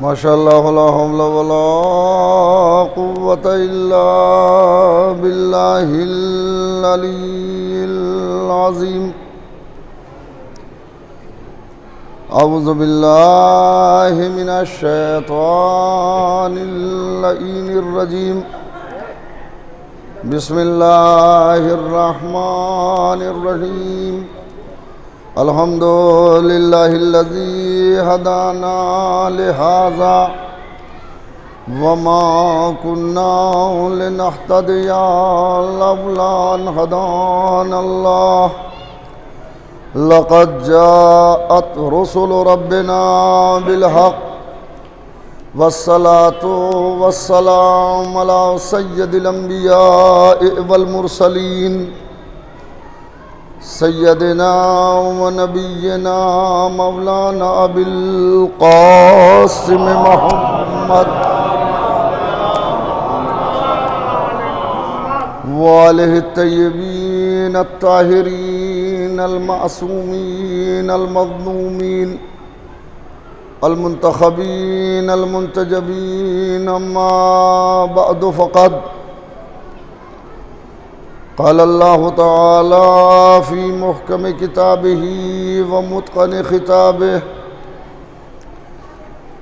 माशाअल्लाह ला हौला वला कुव्वता इल्ला बिल्लाहिल अलीय्यिल अज़ीम। अऊज़ु बिल्लाहि मिनश शैतानिर लईनिर रजीम। बिस्मिल्लाहिर रहमानिर रहीम। अल्हम्दुलिल्लाहिल्लज़ी हदाना लिहाज़ा वमा कुन्ना लिनहतदिया लौला अन हदानल्लाह। लक़द जाअत रुसुलु रब्बिना बिलहक़ वस्सलातु वस्सलामु अला सय्यदिल अंबिया'i वल मुरसलीन सय्यदिना व नबिय्यिना मौलाना अबिल क़ासिम मुहम्मद व आलिहि तय्यबीन अत्ताहिरीन अल-मासूमीन अल-मज़लूमीन अल-मुंतखबीन अल-मुंतजबीन। अम्मा बअदु फ़क़द क़ाल अल्लाहु तआला फ़ी मुहकम किताबिही व मुत्क़न ख़िताबिही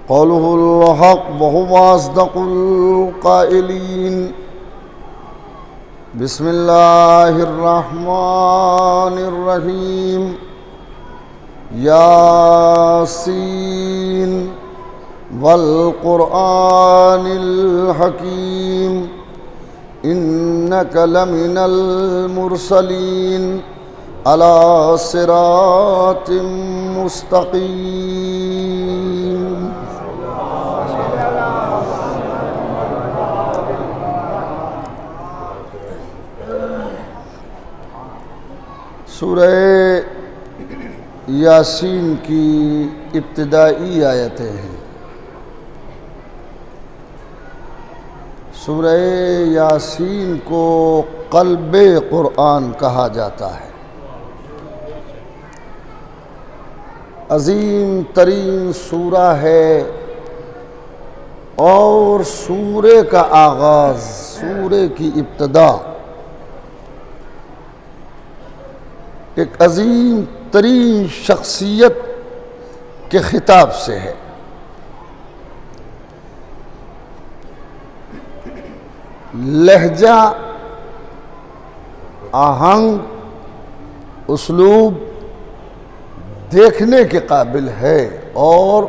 क़ौलुहुल हक़ व हुवा अस्दक़ुल क़ाइलीन। बिस्मिल्लाहिर रहमानिर रहीम। यासीन वल क़ुरआनिल हकीम इन्नका लमिनल मुरसलीन अला सिरातिम मुस्तक़ीम। सूरह यासीन की इब्तिदाई आयतें हैं। सूरह यासीन को क़ल्बे क़ुरआन कहा जाता है। अज़ीम तरीन सूरा है और सूरे का आगाज़, सूरे की इब्तिदा एक अज़ीम तरीन शख्सियत के खिताब से है। लहजा, आहंग, उसलूब देखने के काबिल है और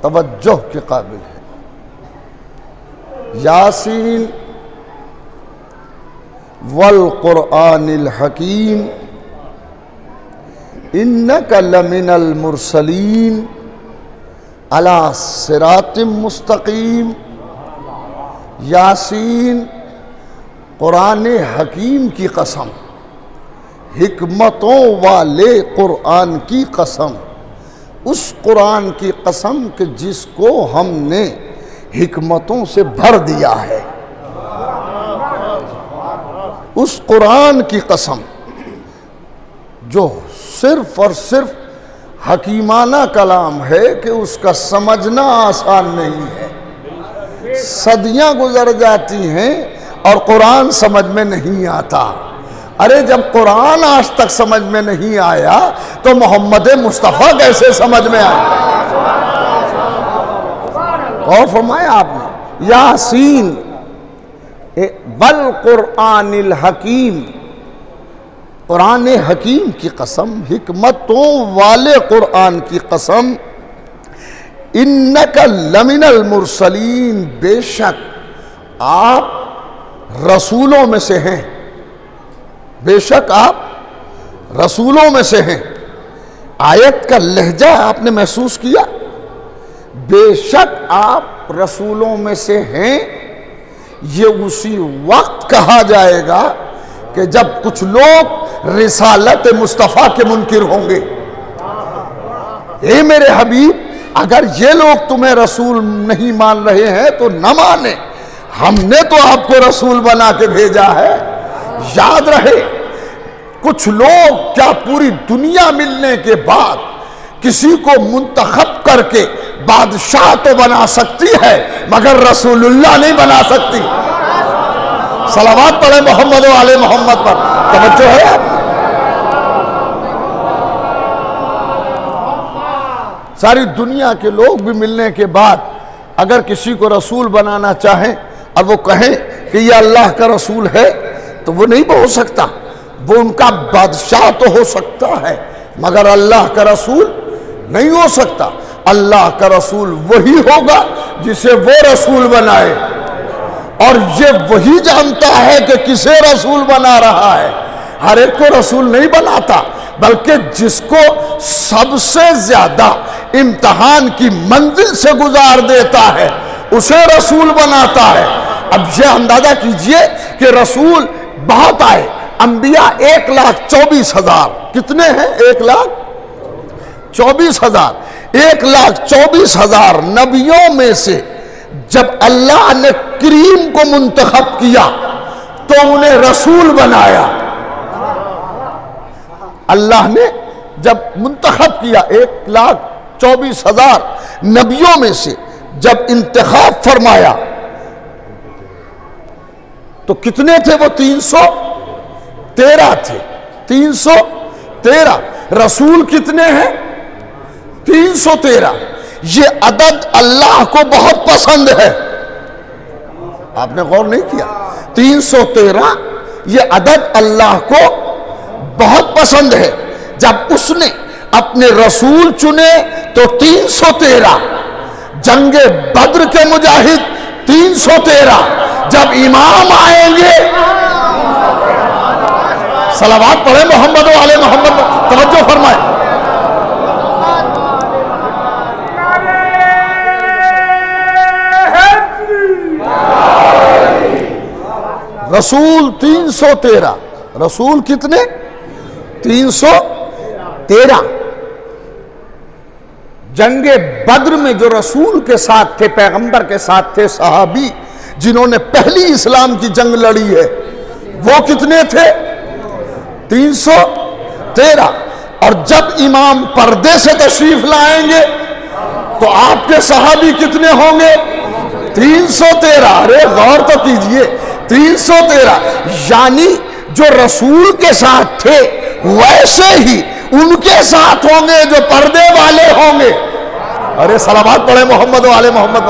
तवज्जो के काबिल है। यासीन वल क़ुरआनिल हकीम इन्नका लमिनल मुरसलीन अला सिरातिम मुस्तक़ीम। यासीन क़ुरान हकीम की कसम, हिकमतों वाले क़ुरआन की कसम, उस क़ुरान की कसम कि जिसको हमने हिकमतों से भर दिया है, उस क़ुरान की कसम जो सिर्फ और सिर्फ हकीमाना कलाम है कि उसका समझना आसान नहीं है। सदियां गुजर जाती हैं और कुरान समझ में नहीं आता। अरे जब कुरान आज तक समझ में नहीं आया तो मोहम्मद मुस्तफ़ा कैसे समझ में आया? और फरमाया आपने यासीन वल क़ुरआनिल हकीम, कुरान हकीम की कसम, हिकमतों वाले कुरान की कसम। इन्नका लमिनल मुरसलीन, बेशक आप रसूलों में से हैं, बेशक आप रसूलों में से हैं। आयत का लहजा आपने महसूस किया, बेशक आप रसूलों में से हैं। ये उसी वक्त कहा जाएगा कि जब कुछ लोग रिसालत मुस्तफ़ा के मुनकिर होंगे। हे मेरे हबीब, अगर ये लोग तुम्हें रसूल नहीं मान रहे हैं तो न माने, हमने तो आपको रसूल बना के भेजा है। याद रहे, कुछ लोग क्या पूरी दुनिया मिलने के बाद किसी को मुंतखब करके बादशाह तो बना सकती है मगर रसूलुल्लाह नहीं बना सकती। सलावत पढ़े मोहम्मद वाले मोहम्मद पर। तवज्जो है आप? सारी दुनिया के लोग भी मिलने के बाद अगर किसी को रसूल बनाना चाहें और वो कहें कि ये अल्लाह का रसूल है तो वो नहीं हो सकता। वो उनका बादशाह तो हो सकता है मगर अल्लाह का रसूल नहीं हो सकता। अल्लाह का रसूल वही होगा जिसे वो रसूल बनाए, और ये वही जानता है कि किसे रसूल बना रहा है। हर एक को रसूल नहीं बनाता, बल्कि जिसको सबसे ज्यादा इम्तिहान की मंजिल से गुजार देता है उसे रसूल बनाता है। अब यह अंदाजा कीजिए कि रसूल बहुत आए, अंबिया 1,24,000। कितने हैं? 1,24,000। 1,24,000 नबियों में से जब अल्लाह ने करीम को मुंतखब किया तो उन्हें रसूल बनाया। अल्लाह ने जब मुंतखब किया 1,24,000 नबियों में से जब इंतखाब फरमाया तो कितने थे वो? 313 थे। 313। रसूल कितने हैं? 313। ये अदद अल्लाह को बहुत पसंद है। आपने गौर नहीं किया? 313 ये अदद अल्लाह को बहुत पसंद है। जब उसने अपने रसूल चुने तो 313। जंगे बद्र के मुजाहिद 313। जब इमाम आएंगे, सलावत पढ़े मोहम्मद वाले मोहम्मद। तवज्जो फरमाए। रसूल 313। रसूल कितने? 313। जंगे बद्र में जो रसूल के साथ थे, पैगंबर के साथ थे, सहाबी जिन्होंने पहली इस्लाम की जंग लड़ी है, वो कितने थे? 313। और जब इमाम पर्दे से तशरीफ लाएंगे तो आपके सहाबी कितने होंगे? 313। अरे गौर तो कीजिए, 313। यानी जो रसूल के साथ थे वैसे ही उनके साथ होंगे जो पर्दे वाले होंगे। अरे सलावत पढ़े मोहम्मद वाले मोहम्मद।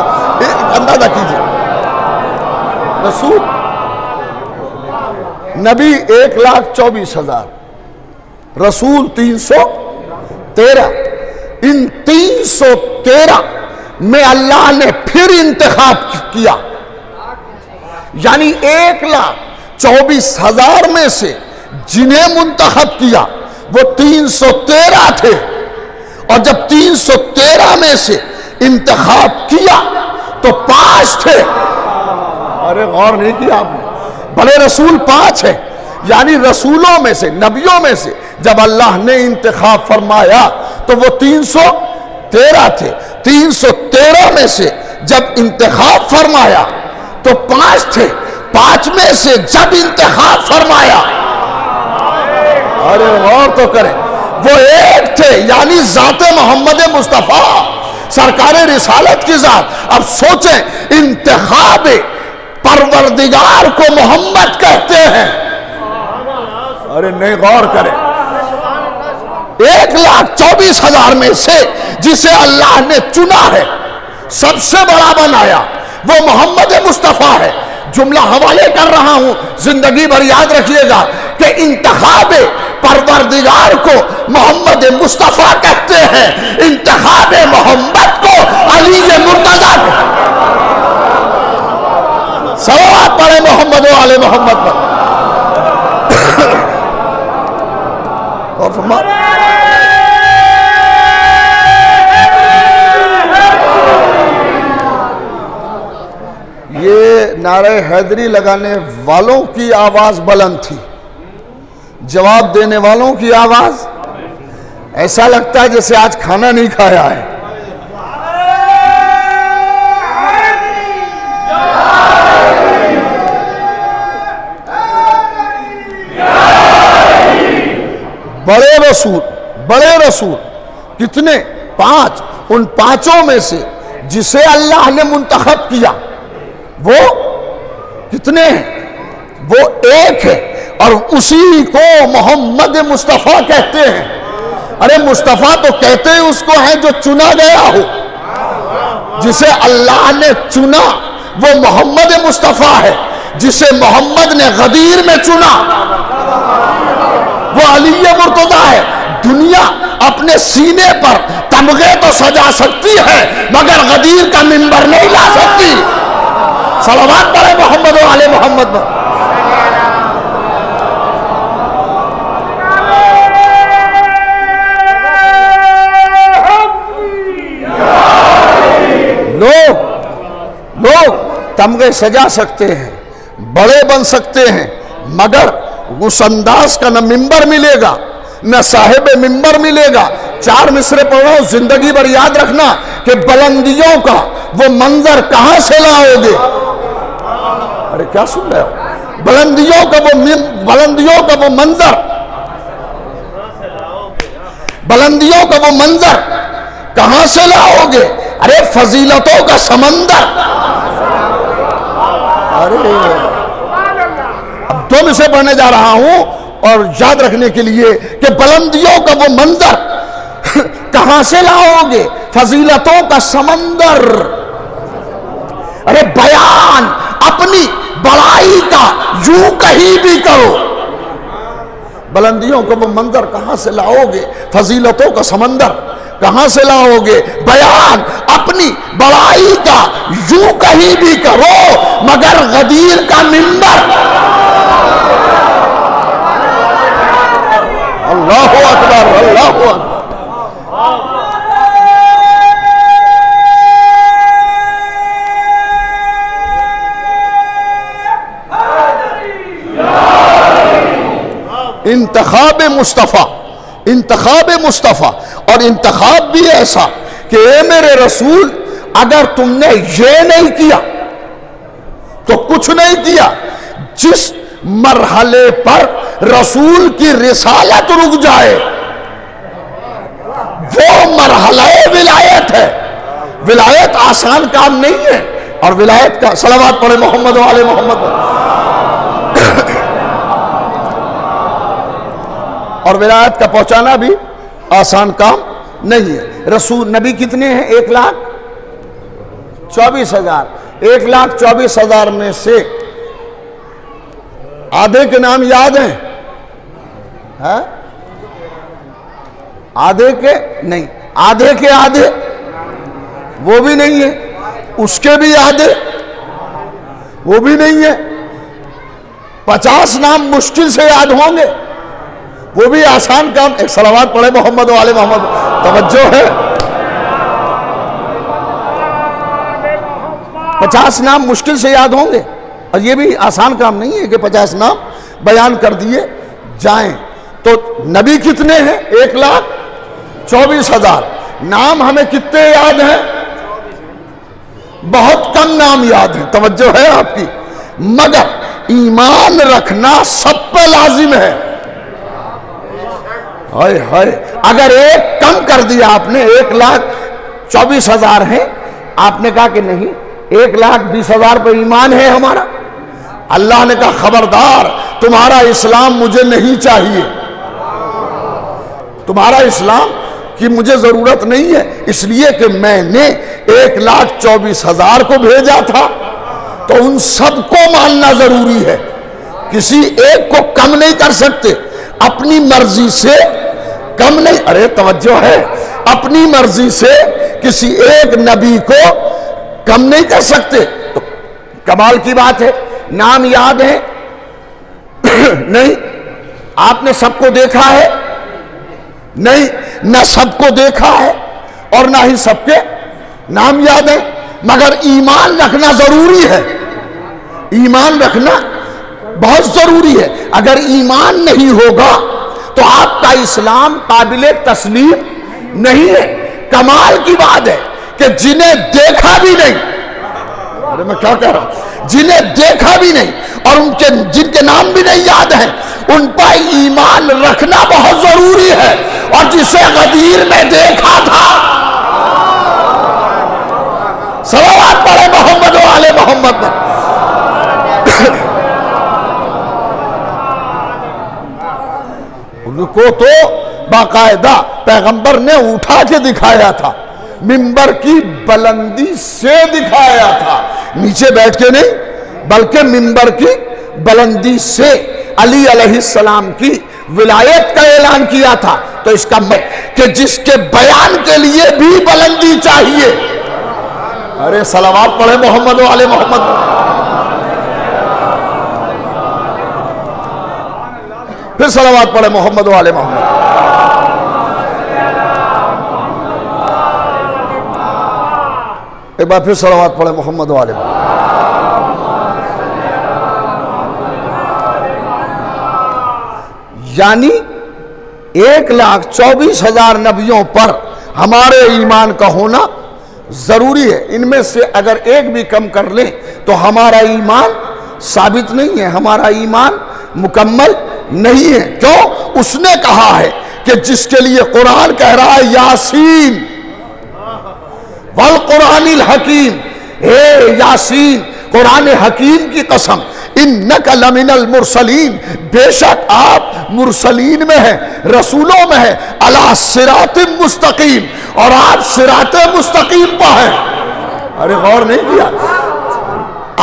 अंदाजा कीजिए, रसूल नबी 1,24,000, रसूल 313। इन 313 में अल्लाह ने फिर इंतखाब किया, यानी 1,24,000 में से जिन्हें मुंतखब किया वो 313 थे। और जब 313 में से इंतखाब किया तो 5 थे। अरे गौर नहीं किया आपने? बड़े रसूल 5 है, यानी रसूलों में से, नबियों में से जब अल्लाह ने इंतखाब फरमाया तो वो 313 थे। 313 में से जब इंतखाब फरमाया तो 5 थे। 5 में से जब इंतखाब फरमाया, अरे गौर तो करें, वो एक थे, यानी जाते मोहम्मद मुस्तफा सरकार रिसालत की जात। अब सोचें, इंतखाब परवरदिगार को मोहम्मद कहते हैं। अरे नहीं, गौर करें, 1,24,000 में से जिसे अल्लाह ने चुना है, सबसे बड़ा बनाया, वो मोहम्मद मुस्तफा है। जुमला हवाले कर रहा हूं, जिंदगी भर याद रखिएगा कि इंतखाब परवरदिगार को मोहम्मद मुस्तफा कहते हैं, इंतखाब मोहम्मद को अली मुर्तजा। सलावत पढ़े मोहम्मद वाले मोहम्मद पर। और फरमा ये नारे हैदरी लगाने वालों की आवाज बुलंद थी, जवाब देने वालों की आवाज ऐसा लगता है जैसे आज खाना नहीं खाया है। बड़े रसूल कितने? 5। उन 5 में से जिसे अल्लाह ने मुंतखब किया वो कितने हैं? वो एक है, और उसी को मोहम्मद मुस्तफ़ा कहते हैं। अरे मुस्तफ़ा तो कहते हैं उसको है जो चुना गया हो, जिसे अल्लाह ने चुना वो मोहम्मद मुस्तफ़ा है। जिसे मोहम्मद ने गदीर में चुना वो अली मुर्तज़ा है। दुनिया अपने सीने पर तमगे तो सजा सकती है मगर गदीर का मिंबर नहीं ला सकती। सलावत पढ़े मोहम्मद व आले मोहम्मद पर। लोग तमगे सजा सकते हैं, बड़े बन सकते हैं, मगर उस अंदाज का न मिंबर मिलेगा न साहिब मिंबर मिलेगा। 4 मिसरे पढ़ रहा हूं, जिंदगी भर याद रखना कि बुलंदियों का वो मंजर कहां से लाओगे। अरे क्या सुन रहे हो? बुलंदियों का वो मंजर, बुलंदियों का वो मंजर कहां से लाओगे? अरे फजीलतों का समंदर। अरे अब 2 मिसरे पढ़ने जा रहा हूं और याद रखने के लिए कि बुलंदियों का वो मंजर कहां से लाओगे? फजीलतों का समंदर। अरे बयान अपनी बड़ाई का यूं कहीं भी करो, बुलंदियों का वो मंजर कहां से लाओगे? फजीलतों का समंदर कहां से लाओगे? बयान अपनी बड़ाई का यूं कहीं भी करो मगर गदीर का मिंबर। अल्लाहु अकबर, अल्लाहु अकबर। इंतखाब मुस्तफ़ा, और इंतखाब भी ऐसा कि ए मेरे रसूल, अगर तुमने ये नहीं किया तो कुछ नहीं किया। जिस मरहले पर रसूल की रिसालत रुक जाए वो मरहला विलायत है। विलायत आसान काम नहीं है, और विलायत का सलावत पढ़े मोहम्मद वाले मोहम्मद। और विलायत का पहुंचाना भी आसान काम नहीं है। रसूल नबी कितने हैं? 1,24,000। 1,24,000 में से आधे के नाम याद हैं? है? आधे के नहीं, आधे के आधे वो भी नहीं है, उसके भी आधे वो भी नहीं है। 50 नाम मुश्किल से याद होंगे, वो भी आसान काम। एक सलावत पढ़े मोहम्मद वाले मोहम्मद। तवज्जो है, 50 नाम मुश्किल से याद होंगे, और ये भी आसान काम नहीं है कि 50 नाम बयान कर दिए जाएं। तो नबी कितने हैं? 1,24,000। नाम हमें कितने याद हैं? बहुत कम नाम याद है। तवज्जो है आपकी, मगर ईमान रखना सब पे लाजिम है। हाय हाय, अगर एक कम कर दिया आपने, 1,24,000 है, आपने कहा कि नहीं 1,20,000 पर ईमान है हमारा। अल्लाह ने कहा खबरदार, तुम्हारा इस्लाम मुझे नहीं चाहिए, तुम्हारा इस्लाम की मुझे जरूरत नहीं है, इसलिए कि मैंने 1,24,000 को भेजा था। तो उन सबको मानना जरूरी है, किसी एक को कम नहीं कर सकते, अपनी मर्जी से कम नहीं। अरे तवज्जो है, अपनी मर्जी से किसी एक नबी को कम नहीं कर सकते। तो कमाल की बात है, नाम याद है? नहीं। आपने सबको देखा है? नहीं, न सबको देखा है और ना ही सबके नाम याद है, मगर ईमान रखना जरूरी है। ईमान रखना बहुत जरूरी है। अगर ईमान नहीं होगा तो आपका इस्लाम काबिले तस्लीम नहीं है। कमाल की बात है कि जिन्हें देखा भी नहीं, अरे मैं क्या कह रहा हूं, जिन्हें देखा भी नहीं और उनके जिनके नाम भी नहीं याद हैं, उन पर ईमान रखना बहुत जरूरी है। और जिसे गदीर में देखा था, सलावत पढ़े मोहम्मद वाले मोहम्मद पर। उनको तो बाकायदा पैगंबर ने उठा के दिखाया था, मिंबर की बुलंदी से दिखाया था, नीचे बैठ के नहीं, बल्कि मिंबर की बुलंदी से अली अलैहिस्सलाम की विलायत का ऐलान किया था। तो इसका मतलब कि जिसके बयान के लिए भी बुलंदी चाहिए, अरे सलावत पढ़े मोहम्मद वाले मोहम्मद। फिर सलावत पढ़े मोहम्मद वाले मोहम्मद। एक बार फिर सलावत पढ़े मोहम्मद वाले मोहम्मद। यानी 1,24,000 नबियों पर हमारे ईमान का होना जरूरी है। इनमें से अगर एक भी कम कर लें तो हमारा ईमान साबित नहीं है, हमारा ईमान मुकम्मल नहीं है। क्यों? उसने कहा है कि जिसके लिए कुरान कह रहा है यासीन वल कुरानिल हकीम, हे यासीन, कुरान हकीम की कसम, इन्नका लमिनल मुरसलीन, बेशक आप मुरसलीन में हैं, रसूलों में हैं, अला सिरातिम मुस्तकीम, और आप सिराते मुस्तकीम पर हैं। अरे गौर नहीं किया?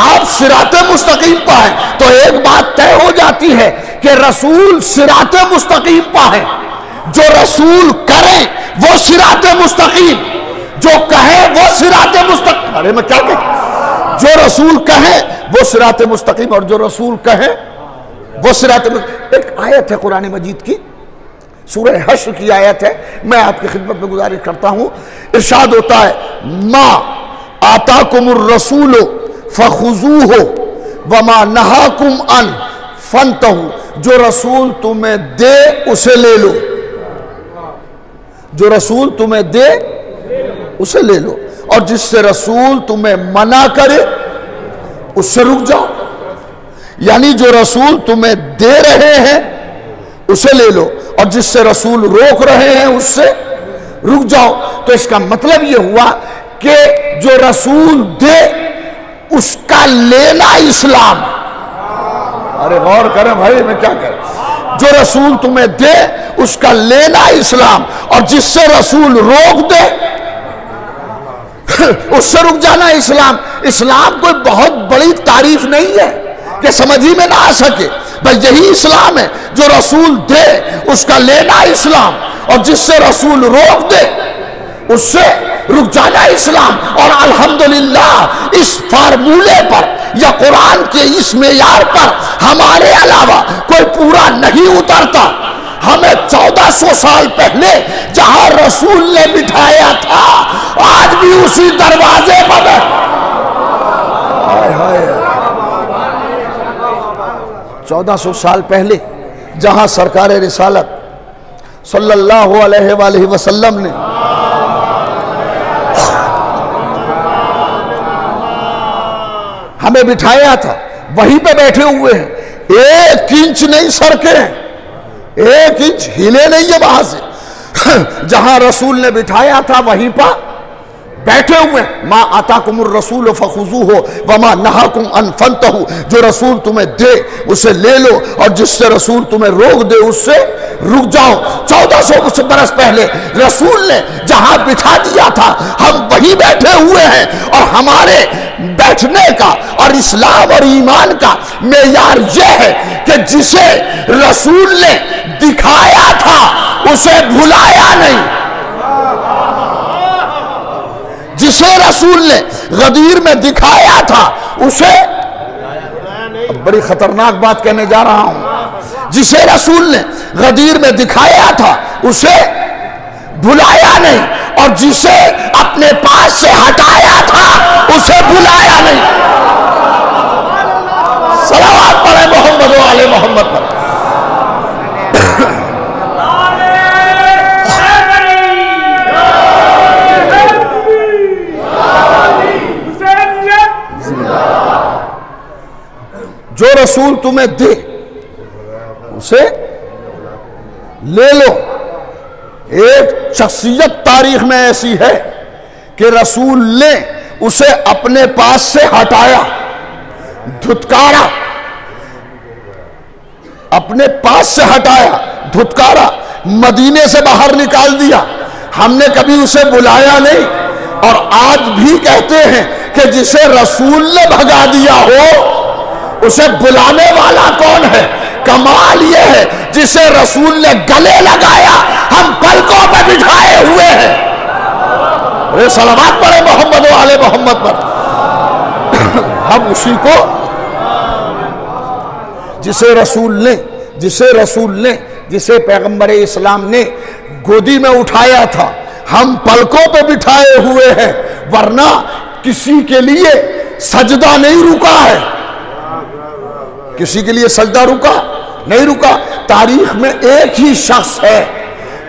आप सिराते मुस्तकीम पर हैं। तो एक बात तय हो जाती है कि रसूल सिराते मुस्तकीम पर है। जो रसूल करें वो सिराते मुस्तकीम, जो कहे वो सिराते मुस्तकीम। अरे मैं क्या कहूं? जो रसूल कहे वो सिराते मुस्तकीम, और जो रसूल कहे वो सिराते मुस्तकीम। एक आयत है कुरान मजीद की, सूरह हश्र की आयत है, मैं आपकी खिदमत में गुजारिश करता हूं। इरशाद होता है, मा आताकुमुर रसूल फखुजूहु वमा नहाकुम अन फंतहु, जो रसूल तुम्हें दे उसे ले लो, जो रसूल तुम्हें दे उसे ले लो, और जिससे रसूल तुम्हें मना करे उससे रुक जाओ। यानी जो रसूल तुम्हें दे रहे हैं उसे ले लो, और जिससे रसूल रोक रहे हैं उससे रुक जाओ। तो इसका मतलब यह हुआ कि जो रसूल दे उसका लेना इस्लाम। अरे गौर करें भाई, मैं क्या कह रहा हूं? जो रसूल तुम्हें दे उसका लेना इस्लाम, और जिससे रसूल रोक दे उससे रुक जाना इस्लाम। इस्लाम कोई बहुत बड़ी तारीफ नहीं है कि समझ ही में ना आ सके, बस यही इस्लाम है। जो रसूल दे उसका लेना इस्लाम, और जिससे रसूल रोक दे उससे रुक जाना इस्लाम। और अल्हम्दुलिल्लाह इस फार्मूले पर या कुरान के इस मेयार पर हमारे अलावा कोई पूरा नहीं उतरता। हमें 1400 साल पहले जहां रसूल ने बिठाया था, आज भी उसी दरवाजे पर 1400 साल पहले जहां सरकार रिसालत सल्लल्लाहु अलैहि वसल्लम ने हमें बिठाया था, वहीं पे बैठे हुए हैं। 1 इंच नहीं सरके, 1 इंच हिले नहीं है वहां से। जहां रसूल ने बिठाया था वहीं पर बैठे हुए। मा आताकुमुर रसूल फखुजूहु वमा नहाकुम अन फंतहु, जो रसूल तुम्हें दे उसे ले लो, और जिससे रसूल तुम्हें रोक दे उससे रुक जाओ। 1400 बरस पहले रसूल ने जहां बिठा दिया था हम वहीं बैठे हुए हैं, और हमारे बैठने का और इस्लाम और ईमान का मेयार यह है कि जिसे रसूल ने दिखाया था उसे भुलाया नहीं, जिसे रसूल ने गदीर में दिखाया था उसे, बड़ी खतरनाक बात कहने जा रहा हूं, जिसे रसूल ने गदीर में दिखाया था उसे भुलाया नहीं, और जिसे अपने पास से हटाया था उसे भुलाया नहीं। सलावत पढ़े मोहम्मद वाले मोहम्मद पर। जो रसूल तुम्हें दे उसे ले लो। एक शख्सियत तारीख में ऐसी है कि रसूल ने उसे अपने पास से हटाया, धुतकारा, अपने पास से हटाया, धुतकारा, मदीने से बाहर निकाल दिया। हमने कभी उसे बुलाया नहीं। और आज भी कहते हैं कि जिसे रसूल ने भगा दिया हो उसे बुलाने वाला कौन है? कमाल यह है जिसे रसूल ने गले लगाया हम पलकों पर बिठाए हुए हैं। अरे सलावत पढ़े मोहम्मद वाले मोहम्मद पर। हम उसी को जिसे पैगंबर इस्लाम ने गोदी में उठाया था हम पलकों पे बिठाए हुए हैं। वरना किसी के लिए सजदा नहीं रुका है, किसी के लिए सजदा रुका नहीं रुका। तारीख में एक ही शख्स है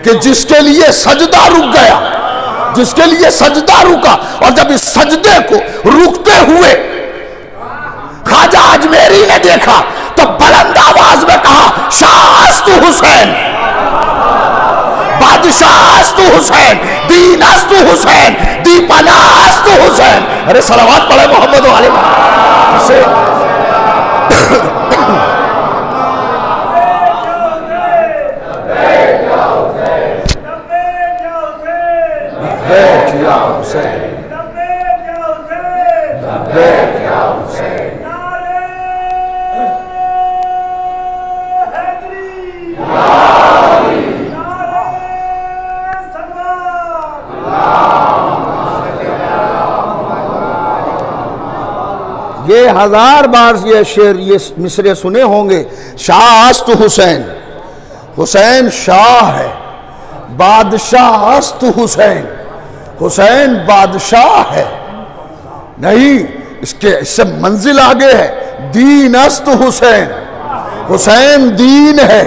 कि जिसके लिए सजदा रुक गया, जिसके लिए सजदा रुका। और जब इस सजदे को रुकते हुए ख्वाजा अजमेरी ने देखा तो बुलंद आवाज में कहा, शाह अस्तु हुसैन, बादशाह अस्तु हुसैन, दीन अस्तु हुसैन, दीपना अस्तु हुसैन। अरे सलावत पढ़े मोहम्मद वाले से। ये 1000 बार ये शेर, ये मिसरे सुने होंगे। शाह अस्त हुसैन, हुसैन शाह है, बादशाह अस्त हुसैन, हुसैन बादशाह है। नहीं, इससे मंजिल आगे है, दीन अस्त हुसैन, हुसैन दीन है।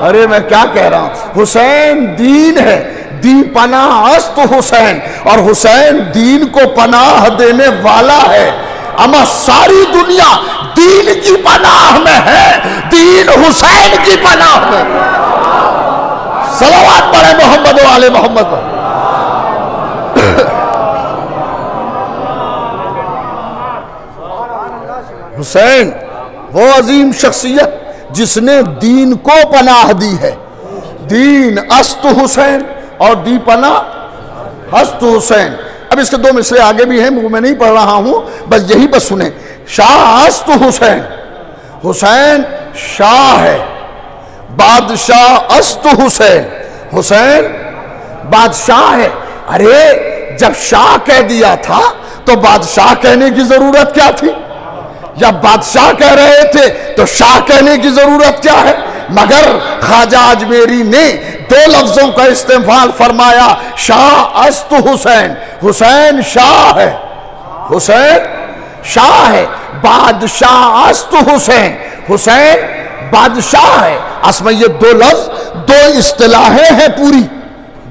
अरे मैं क्या कह रहा हूं, हुसैन दीन है, दी पनाह अस्त हुसैन, और हुसैन दीन को पनाह देने वाला है। अमा सारी दुनिया दीन की पनाह में है, दीन हुसैन की पनाह में। सलावत पढ़े मोहम्मद वाले मोहम्मद पर। हुसैन वो अजीम शख्सियत जिसने दीन को पनाह दी है। दीन अस्त हुसैन और दी पनाह अस्त हुसैन। अब इसके 2 मिसरे आगे भी हैं, मैं नहीं पढ़ रहा हूं, बस यही बस सुने। शाह अस्त हुसैन, हुसैन शाह है, बादशाह अस्त हुसैन, हुसैन बादशाह है। अरे जब शाह कह दिया था तो बादशाह कहने की जरूरत क्या थी? जब बादशाह कह रहे थे तो शाह कहने की जरूरत क्या है? मगर ख्वाजा अजमेरी ने 2 लफ्जों का इस्तेमाल फरमाया, शाह अस्त हुसैन, हुसैन शाह है, हुसैन शाह है, बादशाह अस्त हुसैन, हुसैन बादशाह है। असल में ये 2 लफ्ज 2 इस्तिलाहें हैं, पूरी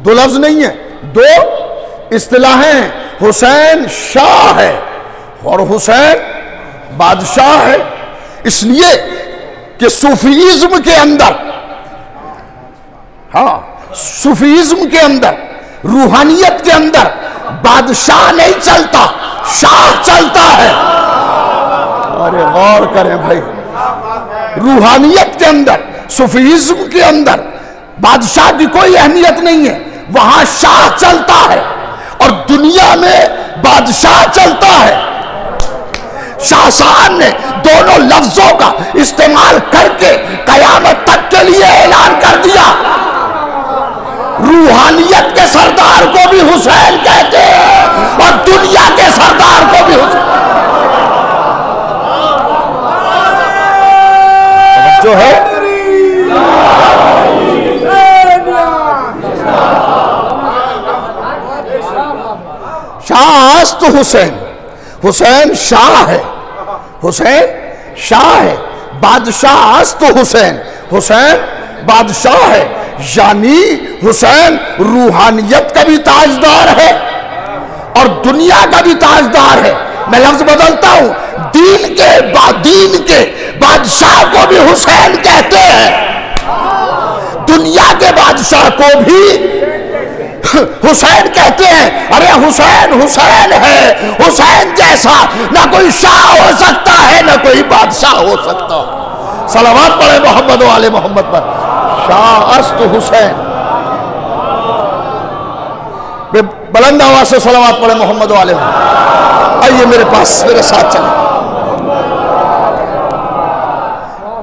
2 लफ्ज नहीं है, 2 इस्तिलाहें हैं। हुसैन शाह है और हुसैन बादशाह है। इसलिए कि सूफीज्म के अंदर, हाँ सूफीज्म के अंदर, रूहानियत के अंदर बादशाह नहीं चलता, शाह चलता है। अरे गौर करें भाई, रूहानियत के अंदर, सूफीज्म के अंदर बादशाह की कोई अहमियत नहीं है, वहां शाह चलता है। और दुनिया में बादशाह चलता है। शाहजहां ने दोनों लफ्जों का इस्तेमाल करके कयामत तक के लिए ऐलान कर दिया, रूहानियत के सरदार को भी हुसैन कहते हैं और दुनिया के सरदार को भी हुसैन जो है। शाह अस्त हुसैन, हुसैन शाह है, हुसैन शाह है, बादशाह अस्त हुसैन, हुसैन बादशाह है। यानी हुसैन रूहानियत का भी ताजदार है और दुनिया का भी ताजदार है। मैं लफ्ज बदलता हूं, दीन के बादशाह को भी हुसैन कहते हैं, दुनिया के बादशाह को भी हुसैन कहते हैं अरे हुसैन हुसैन है, हुसैन जैसा ना कोई शाह हो सकता है ना कोई बादशाह हो सकता। सलावत पढ़े मोहम्मद वाले मोहम्मद पर। शाह अस्त हुसैन, बुलंद आवाज से सलावत पढ़े मोहम्मद वाले। आइए मेरे पास, मेरे साथ चले।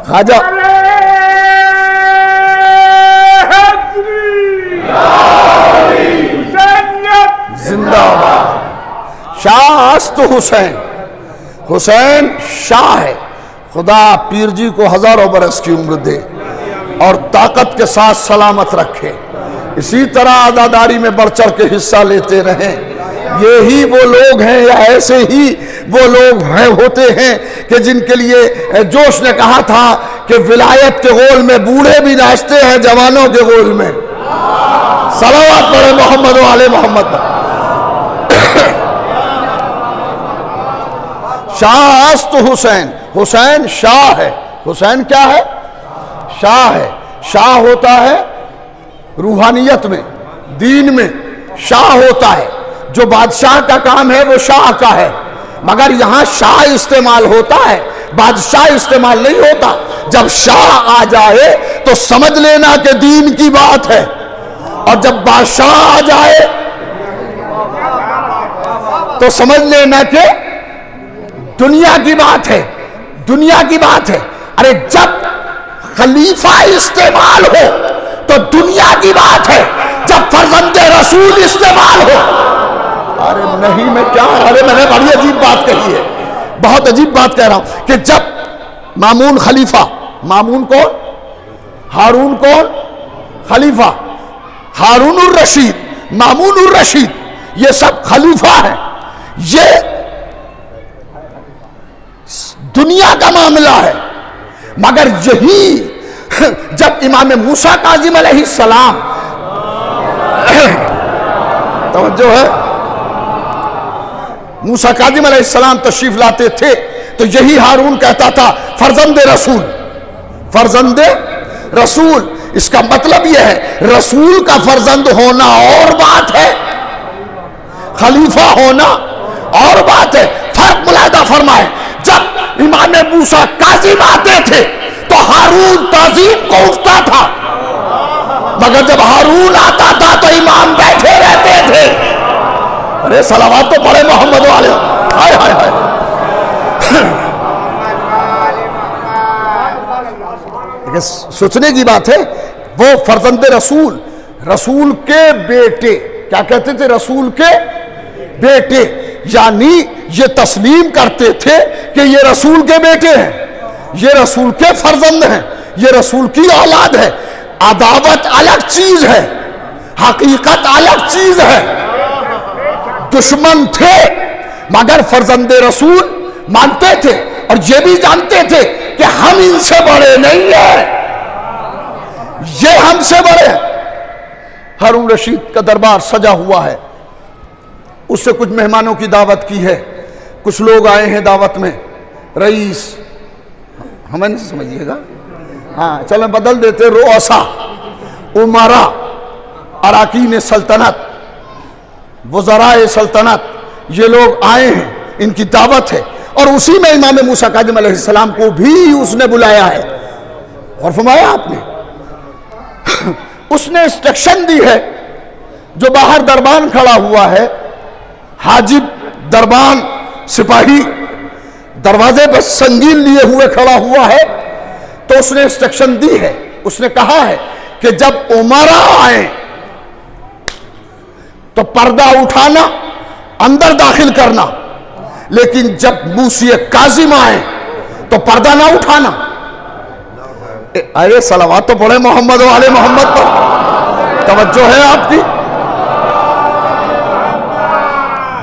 खाजा जिंदाबाद। शाह अस्त हुसैन, हुसैन शाह है। खुदा पीर जी को हजारों बरस की उम्र दे और ताकत के साथ सलामत रखे। इसी तरह आज़ादारी में बढ़ चढ़ के हिस्सा लेते रहें। ये ही वो लोग हैं या ऐसे ही वो लोग हैं होते हैं कि जिनके लिए जोश ने कहा था कि विलायत के गोल में बूढ़े भी नाचते हैं जवानों के गोल में। सलावत पढ़े मोहम्मद वाले मोहम्मद पर। शाह अस्त हुसैन, हुसैन शाह है। हुसैन क्या है? शाह है। शाह होता है रूहानियत में, दीन में शाह होता है। जो बादशाह का काम है वो शाह का है, मगर यहां शाह इस्तेमाल होता है, बादशाह इस्तेमाल नहीं होता। जब शाह आ जाए तो समझ लेना कि दीन की बात है, और जब बादशाह आ जाए तो समझ लेना कि दुनिया की बात है, दुनिया की बात है। अरे जब खलीफा इस्तेमाल हो तो दुनिया की बात है, जब फर्जंदे रसूल इस्तेमाल हो। अरे नहीं, मैं क्या, अरे मैंने बड़ी अजीब बात कही है, बहुत अजीब बात कह रहा हूं कि जब मामून खलीफा, मामून कौन? हारून कौन? खलीफा। हारून उर रशीद, मामून उर रशीद, ये सब खलीफा है। ये दुनिया का मामला है। मगर यही जब इमाम मूसा काजिम अलैहिस्सलाम, तवज्जो है, मूसा काजिम अलैहिस्सलाम तशरीफ लाते थे तो यही हारून कहता था फर्जंदे रसूल, फर्जंदे रसूल। इसका मतलब यह है रसूल का फर्जंद होना और बात है, खलीफा होना और बात है। फर्क मुलाहिदा फरमाए, जब इमाम मूसा काजिम आते थे तो हारून ताजीम को उठता था, मगर जब हारून आता था तो इमाम बैठे रहते थे। अरे सलावत तो पढ़े मोहम्मद वाले। हाय हाय हाय। सोचने की बात है, वो फर्जंदे रसूल, रसूल के बेटे, क्या कहते थे? रसूल के बेटे, यानी ये तस्लीम करते थे कि ये रसूल के बेटे हैं, ये रसूल के फर्जंद हैं, ये रसूल की औलाद है। अदावत अलग चीज है, हकीकत अलग चीज है। दुश्मन थे मगर फर्जंदे रसूल मानते थे, और ये भी जानते थे कि हम इनसे बड़े नहीं हैं, ये हमसे बड़े हैं। हारून रशीद का दरबार सजा हुआ है, उससे कुछ मेहमानों की दावत की है, कुछ लोग आए हैं दावत में। रईस, हमें नहीं समझिएगा, हाँ चलो बदल देते, रोसा, उमरा, अराकीन सल्तनत, वज़राए सल्तनत, ये लोग आए हैं, इनकी दावत है। और उसी में इमाम मूसा काजिम अलैहिस्सलाम को भी उसने बुलाया है। और फरमाया आपने, उसने इंस्ट्रक्शन दी है, जो बाहर दरबान खड़ा हुआ है, हाजिब दरबान सिपाही दरवाजे पर संगीन लिए हुए खड़ा हुआ है, तो उसने इंस्ट्रक्शन दी है, उसने कहा है कि जब उमरा आए तो पर्दा उठाना, अंदर दाखिल करना, लेकिन जब मूसी काजिम आए तो पर्दा ना उठाना। अरे सलावत तो पढ़े मोहम्मद वाले मोहम्मद पर, तवज्जो है आपकी।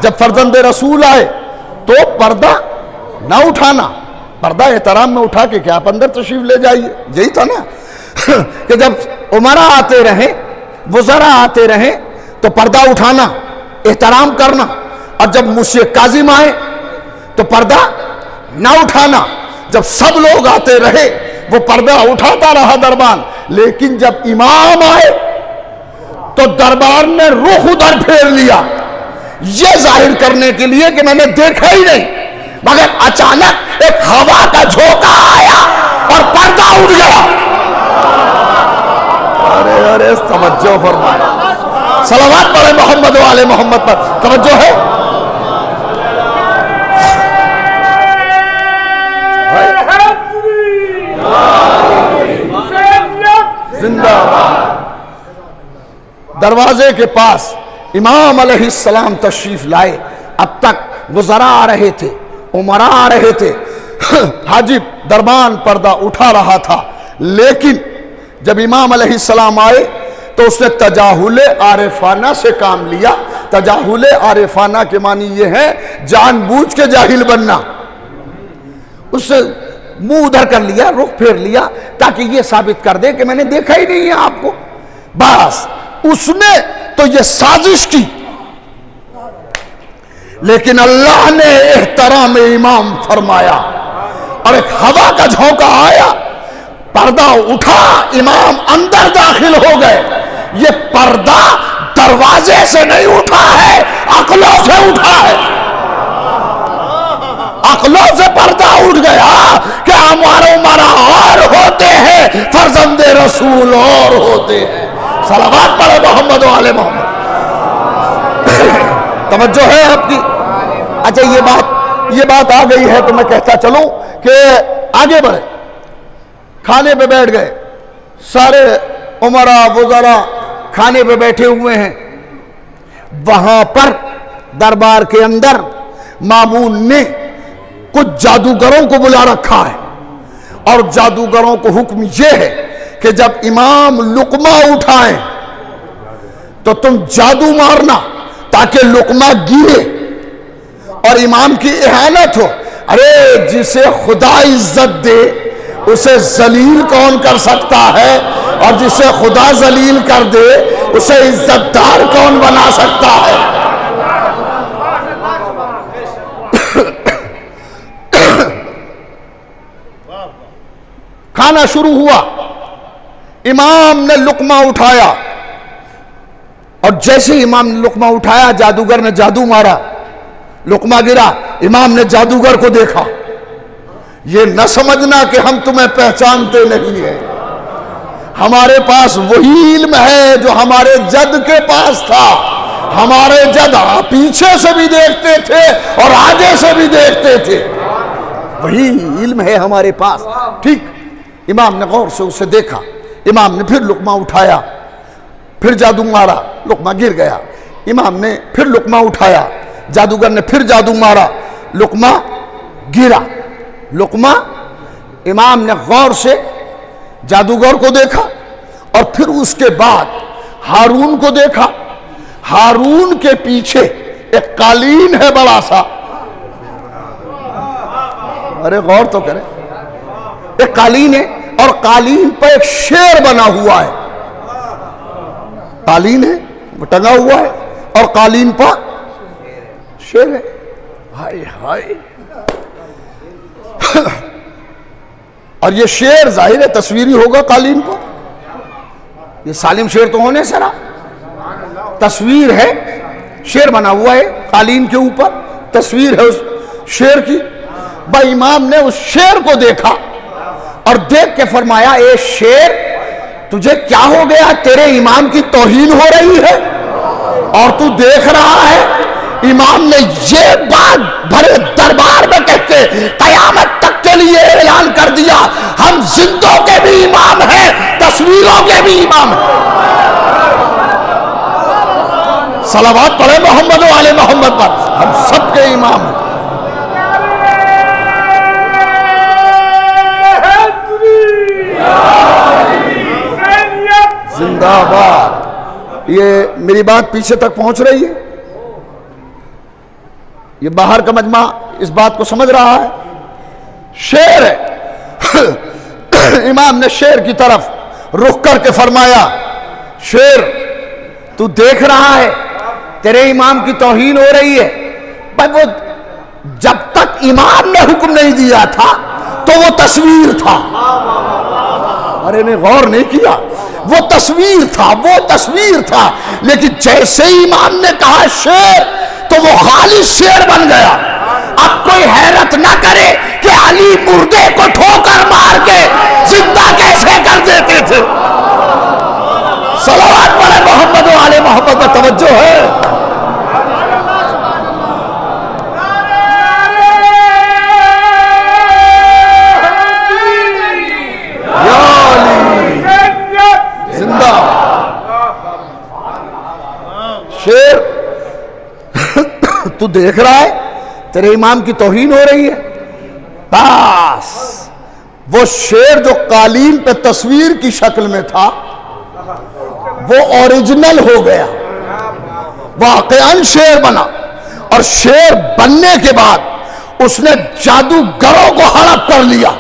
जब फर्जंदे रसूल आए तो पर्दा ना उठाना, पर्दा एहतराम में उठा के क्या आप अंदर तशरीफ ले जाइए, यही था ना। कि जब उमरा आते रहे, वज़रा आते रहे तो पर्दा उठाना, एहतराम करना, और जब मूसी काजिम आए तो पर्दा ना उठाना। जब सब लोग आते रहे वो पर्दा उठाता रहा दरबान, लेकिन जब इमाम आए तो दरबार ने रुख उधर फेर लिया, ये जाहिर करने के लिए कि मैंने देखा ही नहीं। मगर अचानक एक हवा का झोंका आया और पर्दा उड़ गया। अरे अरे तवज्जो फरमाया, सलावत पढ़े मोहम्मद वाले मोहम्मद पर, तवज्जो है। जिंदाबाद। दरवाजे के पास इमाम अलैहिस्सलाम तशरीफ लाए। अब तक गुज़रा आ रहे थे, उमरा आ रहे थे, हाजिब दरबान पर्दा उठा रहा था। लेकिन जब इमाम अलैहिस्सलाम आए तो उसने तजाहुले आरिफाना से काम लिया। तजाहुले आरिफाना के मानी ये है जानबूझ के जाहिल बनना। उससे मुंह उधर कर लिया, रुख फेर लिया, ताकि ये साबित कर दे कि मैंने देखा ही नहीं है आपको। बस उसने तो ये साजिश की, लेकिन अल्लाह ने एहतराम इमाम फरमाया और एक हवा का झोंका आया, पर्दा उठा, इमाम अंदर दाखिल हो गए। ये पर्दा दरवाजे से नहीं उठा है, अक्लों से उठा है। अक्लों से पर्दा उठ गया कि हमारा और होते हैं, फर्जंदे रसूल और होते हैं। सलावत पढ़े मोहम्मद वाले मोहम्मद। तवज्जो है आपकी? अच्छा ये बात आ गई है तो मैं कहता चलूं कि आगे बढ़े। खाने पे बैठ गए, सारे उमरा वज़रा खाने पे बैठे हुए हैं। वहां पर दरबार के अंदर मामून ने कुछ जादूगरों को बुला रखा है और जादूगरों को हुक्म यह है कि जब इमाम लुकमा उठाएं तो तुम जादू मारना ताकि लुकमा गिरे और इमाम की इहानत हो। अरे जिसे खुदा इज्जत दे उसे जलील कौन कर सकता है, और जिसे खुदा जलील कर दे उसे इज्जतदार कौन बना सकता है। खाना शुरू हुआ, इमाम ने लुकमा उठाया और जैसे इमाम ने लुकमा उठाया जादूगर ने जादू मारा, लुकमा गिरा। इमाम ने जादूगर को देखा, ये न समझना कि हम तुम्हें पहचानते नहीं है, हमारे पास वही इल्म है जो हमारे जद के पास था। हमारे जद पीछे से भी देखते थे और आगे से भी देखते थे, वही इल्म है हमारे पास। ठीक, इमाम ने गौर से उसे देखा, इमाम ने फिर लुकमा उठाया, फिर जादू मारा, लुकमा गिर गया। इमाम ने फिर लुकमा उठाया, जादूगर ने फिर जादू मारा, लुकमा गिरा। लुकमा, इमाम ने गौर से जादूगर को देखा और फिर उसके बाद हारून को देखा। हारून के पीछे एक कालीन है बड़ा सा, अरे गौर तो करें, एक कालीन है और कालीन पर एक शेर बना हुआ है। कालीन है, वो टंगा हुआ है और कालीन पर शेर है। हाय हाय। और ये शेर जाहिर है तस्वीरी होगा कालीन पर, ये सालिम शेर तो होने सरा, तस्वीर है, शेर बना हुआ है कालीन के ऊपर, तस्वीर है उस शेर की। भाई इमाम ने उस शेर को देखा और देख के फरमाया, ए शेर तुझे क्या हो गया, तेरे इमाम की तौहीन हो रही है और तू देख रहा है। इमाम ने ये बात भरे दरबार में कह के कयामत तक के लिए ऐलान कर दिया, हम जिंदों के भी इमाम हैं, तस्वीरों के भी इमाम हैं। सलावत पढ़े मोहम्मद वाले मोहम्मद पर, हम सबके इमाम हैं। जिंदाबाद। ये मेरी बात पीछे तक पहुंच रही है, ये बाहर का मजमा इस बात को समझ रहा है। शेर है। इमाम ने शेर की तरफ रुख करके फरमाया, शेर तू देख रहा है तेरे इमाम की तौहीन हो रही है। पर वो जब तक इमाम ने हुक्म नहीं दिया था तो वो तस्वीर था। अरे ने गौर नहीं किया, वो तस्वीर था, वो तस्वीर था। लेकिन जैसे ही इमाम ने कहा शेर, तो वो खालिद शेर बन गया। अब कोई हैरत ना करे कि अली मुर्दे को ठोकर मार के जिंदा कैसे कर देते थे। सलावत पढ़े मोहम्मद वाले मोहम्मद में तवज्जो है। जिंदा शेर तू देख रहा है तेरे इमाम की तौहीन हो रही है। बस वो शेर जो कालीन पे तस्वीर की शक्ल में था वो ओरिजिनल हो गया, वाकईन शेर बना। और शेर बनने के बाद उसने जादूगरों को हड़प कर लिया,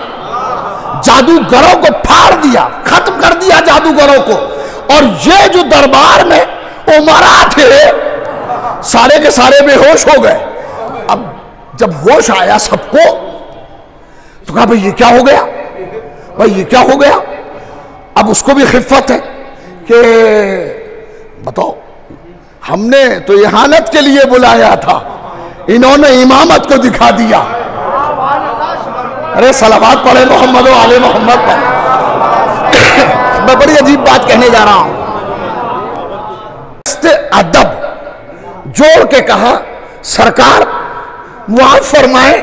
जादूगरों को फाड़ दिया, खत्म कर दिया जादूगरों को। और ये जो दरबार में उमरा थे सारे के सारे बेहोश हो गए। अब जब होश आया सबको तो कहा भाई ये क्या हो गया, भाई ये क्या हो गया। अब उसको भी खिफ़त है कि बताओ हमने तो इहानत के लिए बुलाया था, इन्होंने इमामत को दिखा दिया। अरे सलावत पढ़े मोहम्मद वाले मोहम्मद पर। मैं बड़ी अजीब बात कहने जा रहा हूं। अदब जोड़ के कहा सरकार मुआफ फरमाए।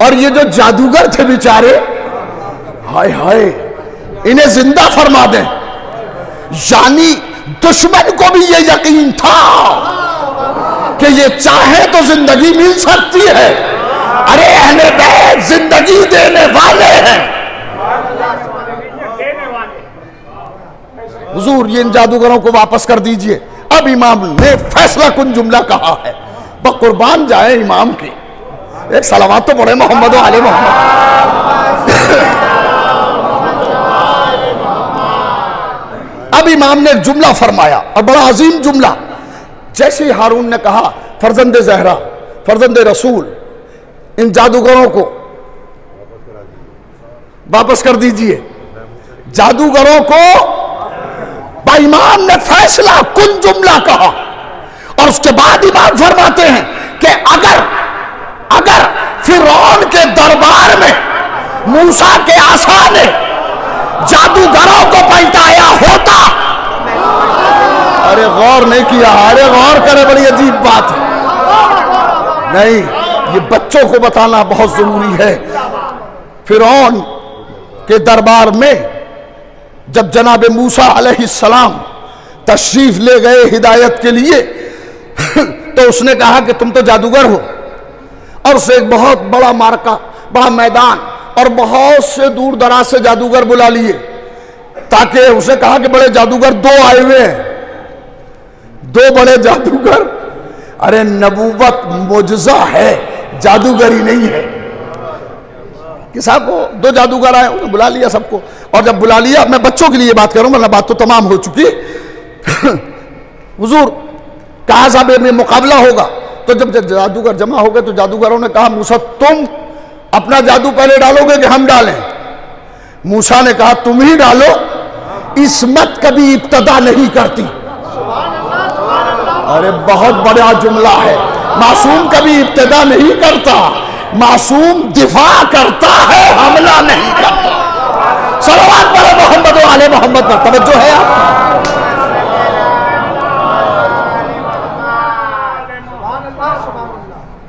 और ये जो जादूगर थे बेचारे, हाय हाय, इन्हें जिंदा फरमा दें। यानी दुश्मन को भी ये यकीन था कि ये चाहे तो जिंदगी मिल सकती है। अरे अहले बैत जिंदगी देने वाले हैं। हुजूर ये इन जादूगरों को वापस कर दीजिए। अब इमाम ने फैसला कुन जुमला कहा है, बकुर्बान जाए इमाम की। एक सलावत तो पढ़े मोहम्मद वाले मोहम्मद। अब इमाम ने एक जुमला फरमाया और बड़ा अजीम जुमला। जैसे ही हारून ने कहा फर्जंदे ज़हरा, फर्जंदे रसूल, इन जादूगरों को वापस कर दीजिए। जादूगरों को इमाम ने फैसला कुन जुमला कहा। और उसके बाद इमाम फरमाते हैं कि अगर फिरौन के दरबार में मूसा के आसा ने जादूगरों को पलटाया होता। अरे गौर नहीं किया, अरे गौर करे, बड़ी अजीब बात है। नहीं, ये बच्चों को बताना बहुत जरूरी है। फिरौन के दरबार में जब जनाब मूसा अलैहिस्सलाम तशरीफ ले गए हिदायत के लिए, तो उसने कहा कि तुम तो जादूगर हो। और उसे एक बहुत बड़ा मार्का, बड़ा मैदान और बहुत से दूर दराज से जादूगर बुला लिए, ताकि उसे कहा कि बड़े जादूगर दो आए हुए हैं, दो बड़े जादूगर। अरे नबूवत मोजज़ा है, जादूगरी नहीं है। किसा को दो जादूगर आए, उन्हें बुला लिया सबको। और जब बुला लिया, मैं बच्चों के लिए बात करूं, मतलब बात तो तमाम हो चुकी। हुजूर कहा साहब में मुकाबला होगा। तो जब जादूगर जमा हो गए तो जादूगरों ने कहा मूसा तुम अपना जादू पहले डालोगे कि हम डालें। मूसा ने कहा तुम ही डालो, इस्मत कभी इब्तदा नहीं करती। अरे बहुत बड़ा जुमला है। मासूम कभी इब्तदा नहीं करता, मासूम दिफा करता है, हमला नहीं करता। सलावत पढ़े मोहम्मद वाले मोहम्मद पर तवज्जो है आपकी।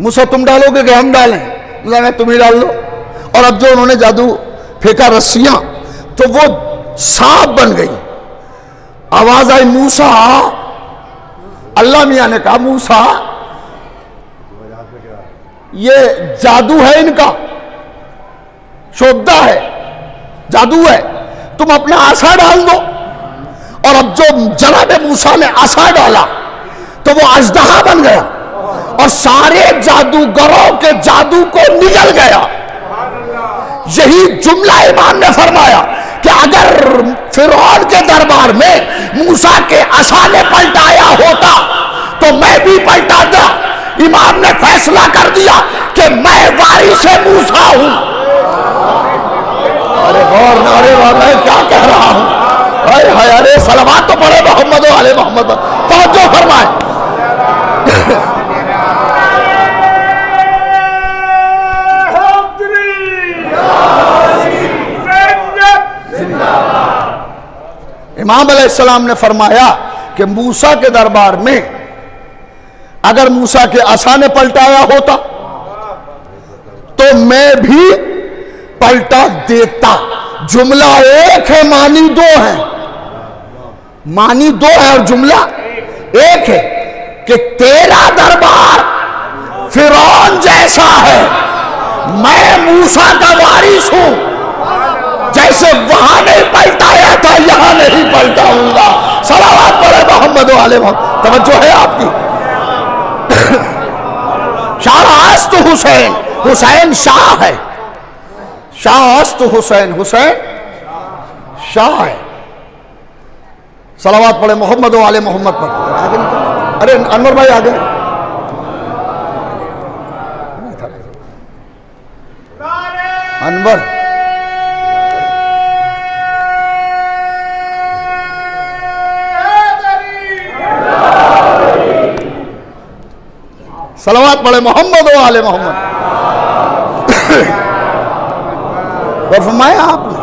मूसा तुम डालोगे कि हम डालें? मैं तुम ही डाल लो। और अब जो उन्होंने जादू फेंका रस्सियां, तो वो सांप बन गई। आवाज आई मूसा, अल्लाह मियां ने कहा मूसा ये जादू है, इनका शोभा है, जादू है, तुम अपना आसा डाल दो। और अब जो जनाब मूसा ने आसा डाला तो वो अजदहा बन गया और सारे जादूगरों के जादू को निगल गया। यही जुमला इमाम ने फरमाया कि अगर फिरौन के दरबार में मूसा के आसा ने पलटाया होता तो मैं भी पलटाता। इमाम ने फैसला कर दिया कि मैं वारिसे मूसा हूं। अरे गौर, अरे मैं क्या कह रहा हूं, है। अरे सलावत तो पढ़े मोहम्मद वाले मोहम्मद पर, तवज्जो फरमाए। इमाम अलैहिस्सलाम ने फरमाया कि मूसा के दरबार में अगर मूसा के असा ने पलटाया होता तो मैं भी पलटा देता। जुमला एक है, मानी दो है। मानी दो है और जुमला एक है कि तेरा दरबार फिरौन जैसा है, मैं मूसा का वारिस हूं। जैसे वहां नहीं पलटाया था यहां नहीं पलटाऊंगा। सलावत पढ़े मोहम्मद वाले मोहम्मद। तवज्जो है आपकी। शाहस्त हुसैन, हुसैन शाह है। शाहस्त हुसैन, हुसैन शाह है। सलावत पढ़े मोहम्मद वाले मोहम्मद पर। आगे निकल। अरे अनवर भाई आगे। अनवर सलावत पढ़े मोहम्मद वाले मोहम्मद। फरमाया आपने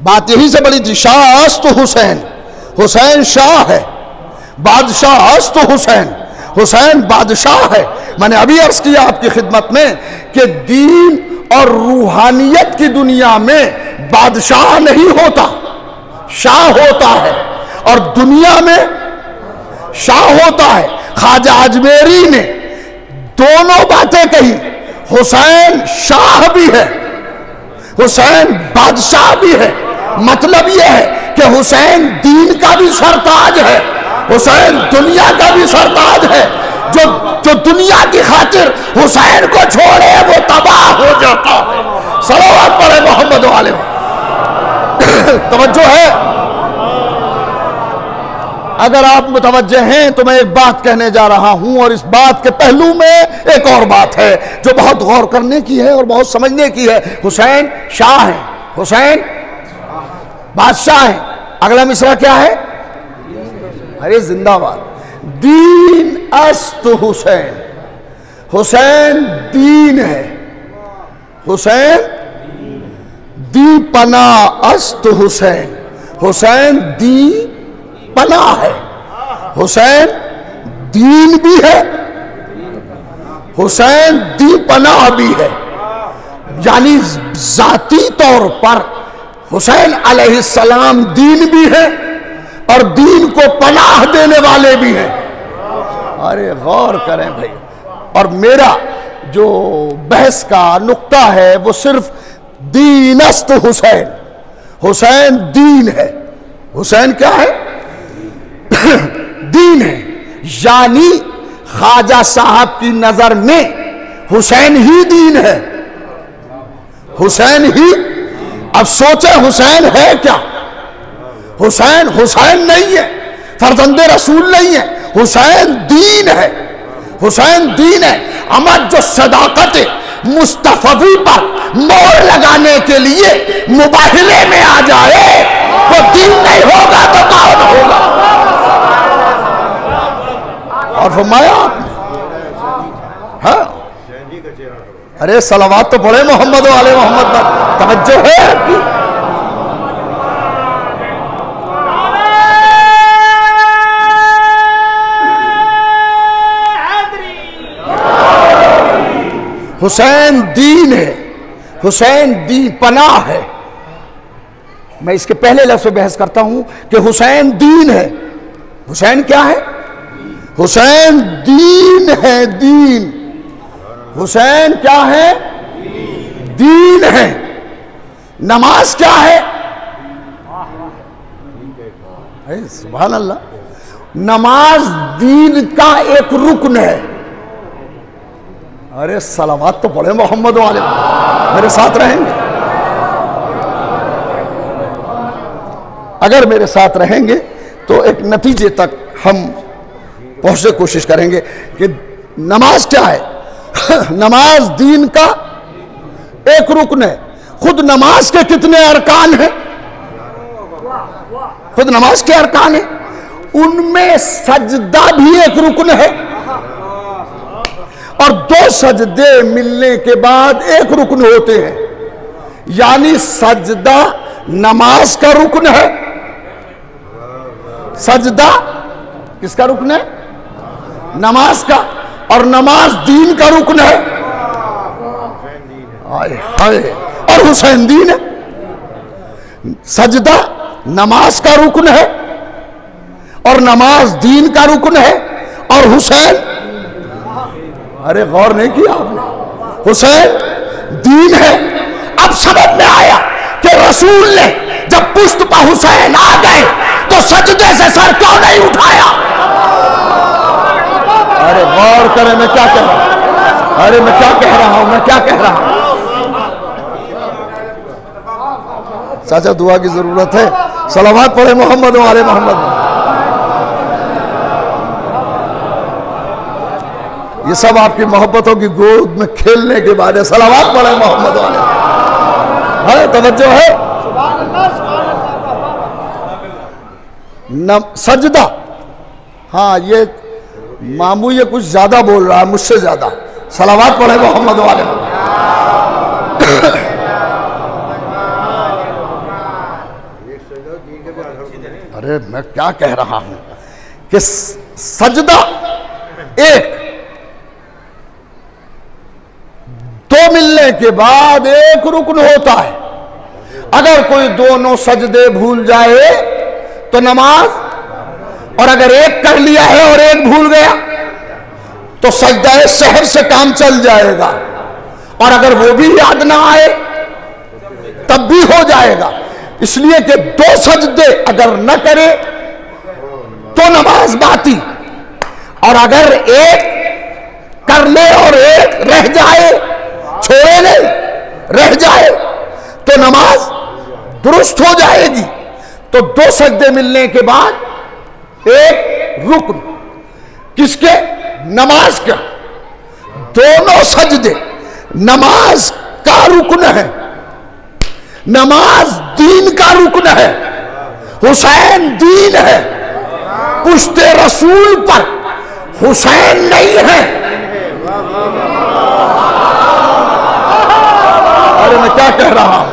बात यही से बड़ी थी। शाह अस्त हुसैन, हुसैन शाह है। बादशाह अस्त हुसैन, हुसैन बादशाह है। मैंने अभी अर्ज किया आपकी खिदमत में कि दीन और रूहानियत की दुनिया में बादशाह नहीं होता, शाह होता है। और दुनिया में शाह होता है। ख्वाजा अजमेरी ने दोनों बातें कही। हुसैन शाह भी है, हुसैन बादशाह भी है। मतलब यह है कि हुसैन दीन का भी सरताज है, हुसैन दुनिया का भी सरताज है। जो दुनिया की खातिर हुसैन को छोड़े वो तबाह हो जाता है। सलावत पढ़े मोहम्मद वाले। तवज्जो है। अगर आप मुतवज्जे हैं तो मैं एक बात कहने जा रहा हूं और इस बात के पहलू में एक और बात है जो बहुत गौर करने की है और बहुत समझने की है। हुसैन शाह है, हुसैन बादशाह है। अगला मिसरा क्या है? अरे जिंदाबाद। दीन अस्त हुसैन, हुसैन दीन है। हुसैन दी पना अस्त हुसैन, हुसैन दी पना है। हुसैन दीन भी है, हुसैन दी पनाह भी है। यानी जाती तौर पर हुसैन अलैहिस्सलाम दीन भी है और दीन को पनाह देने वाले भी हैं। अरे गौर करें भाई। और मेरा जो बहस का नुक्ता है वो सिर्फ दीनस्त हुसैन, हुसैन दीन है। हुसैन क्या है? दीन है। यानी ख्वाजा साहब की नजर में हुसैन ही दीन है, हुसैन ही। अब सोचे हुसैन है क्या? हुसैन हुसैन नहीं है, फर्जंदे रसूल नहीं है। हुसैन दीन है, हुसैन दीन है। अमर जो सदाकत मुस्तफवी पर मोहर लगाने के लिए मुबाहिले में आ जाए वो दीन नहीं होगा तो कौन होगा? और फरमाया आपने। हाँ, अरे सलावत तो पढ़े मोहम्मद वाले मोहम्मद पर। तवज्जो है आपकी। हुसैन दीन है, हुसैन दी पनाह है। मैं इसके पहले लफ्ज़ पे बहस करता हूं कि हुसैन दीन है। हुसैन क्या है? हुसैन दीन है, दीन। हुसैन क्या है? दीन है। नमाज क्या है? सुभान अल्लाह। नमाज दीन का एक रुकन है। अरे सलावत तो पढ़े मोहम्मद वाले। मेरे साथ रहेंगे? अगर मेरे साथ रहेंगे तो एक नतीजे तक हम पहुंचने की कोशिश करेंगे कि नमाज क्या है। नमाज दीन का एक रुकन है। खुद नमाज के कितने अरकान हैं? खुद नमाज के अरकान है, उनमें सजदा भी एक रुकन है, और 2 सजदे मिलने के बाद एक रुकन होते हैं। यानी सजदा नमाज का रुकन है। सजदा किसका रुकन है? नमाज का। और नमाज दीन का रुकन है। हाय हाय, और हुसैन दीन है। सजदा नमाज का रुकन है और नमाज दीन का रुकन है, और हुसैन, अरे गौर नहीं किया आपने, हुसैन दीन है। अब समझ में आया कि रसूल ने जब पुश्त पर हुसैन आ गए तो सजदे से सर क्यों नहीं उठाया? अरे गौर करें, मैं क्या कह रहा हूं, अरे मैं क्या कह रहा हूं, मैं क्या कह रहा हूं। चाचा दुआ की जरूरत है, सलावत पढ़े मोहम्मद वाले मोहम्मद। ये सब आपकी मोहब्बतों की गोद में खेलने के बाद है। सलावत पढ़े मोहम्मद वाले। है तवज्जो है। सजदा, हाँ ये मामू ये कुछ ज्यादा बोल रहा है, मुझसे ज्यादा। सलावत पढ़े मोहम्मद वाले। अरे मैं क्या कह रहा हूं कि सजदा एक, 2 मिलने के बाद एक रुकन होता है। अगर कोई दोनों सजदे भूल जाए तो नमाज, और अगर एक कर लिया है और एक भूल गया तो सजदा सहर से काम चल जाएगा, और अगर वो भी याद ना आए तब भी हो जाएगा। इसलिए कि 2 सजदे अगर न करे तो नमाज बाती, और अगर एक कर ले और एक रह जाए, छोड़े नहीं, रह जाए तो नमाज दुरुस्त हो जाएगी। तो 2 सजदे मिलने के बाद एक रुकन, किसके? नमाज का। दोनों सजदे नमाज का रुकन है, नमाज दीन का रुकन है। हुसैन दीन है, पुश्ते रसूल पर हुसैन नहीं है। अरे मैं क्या कह रहा हूं,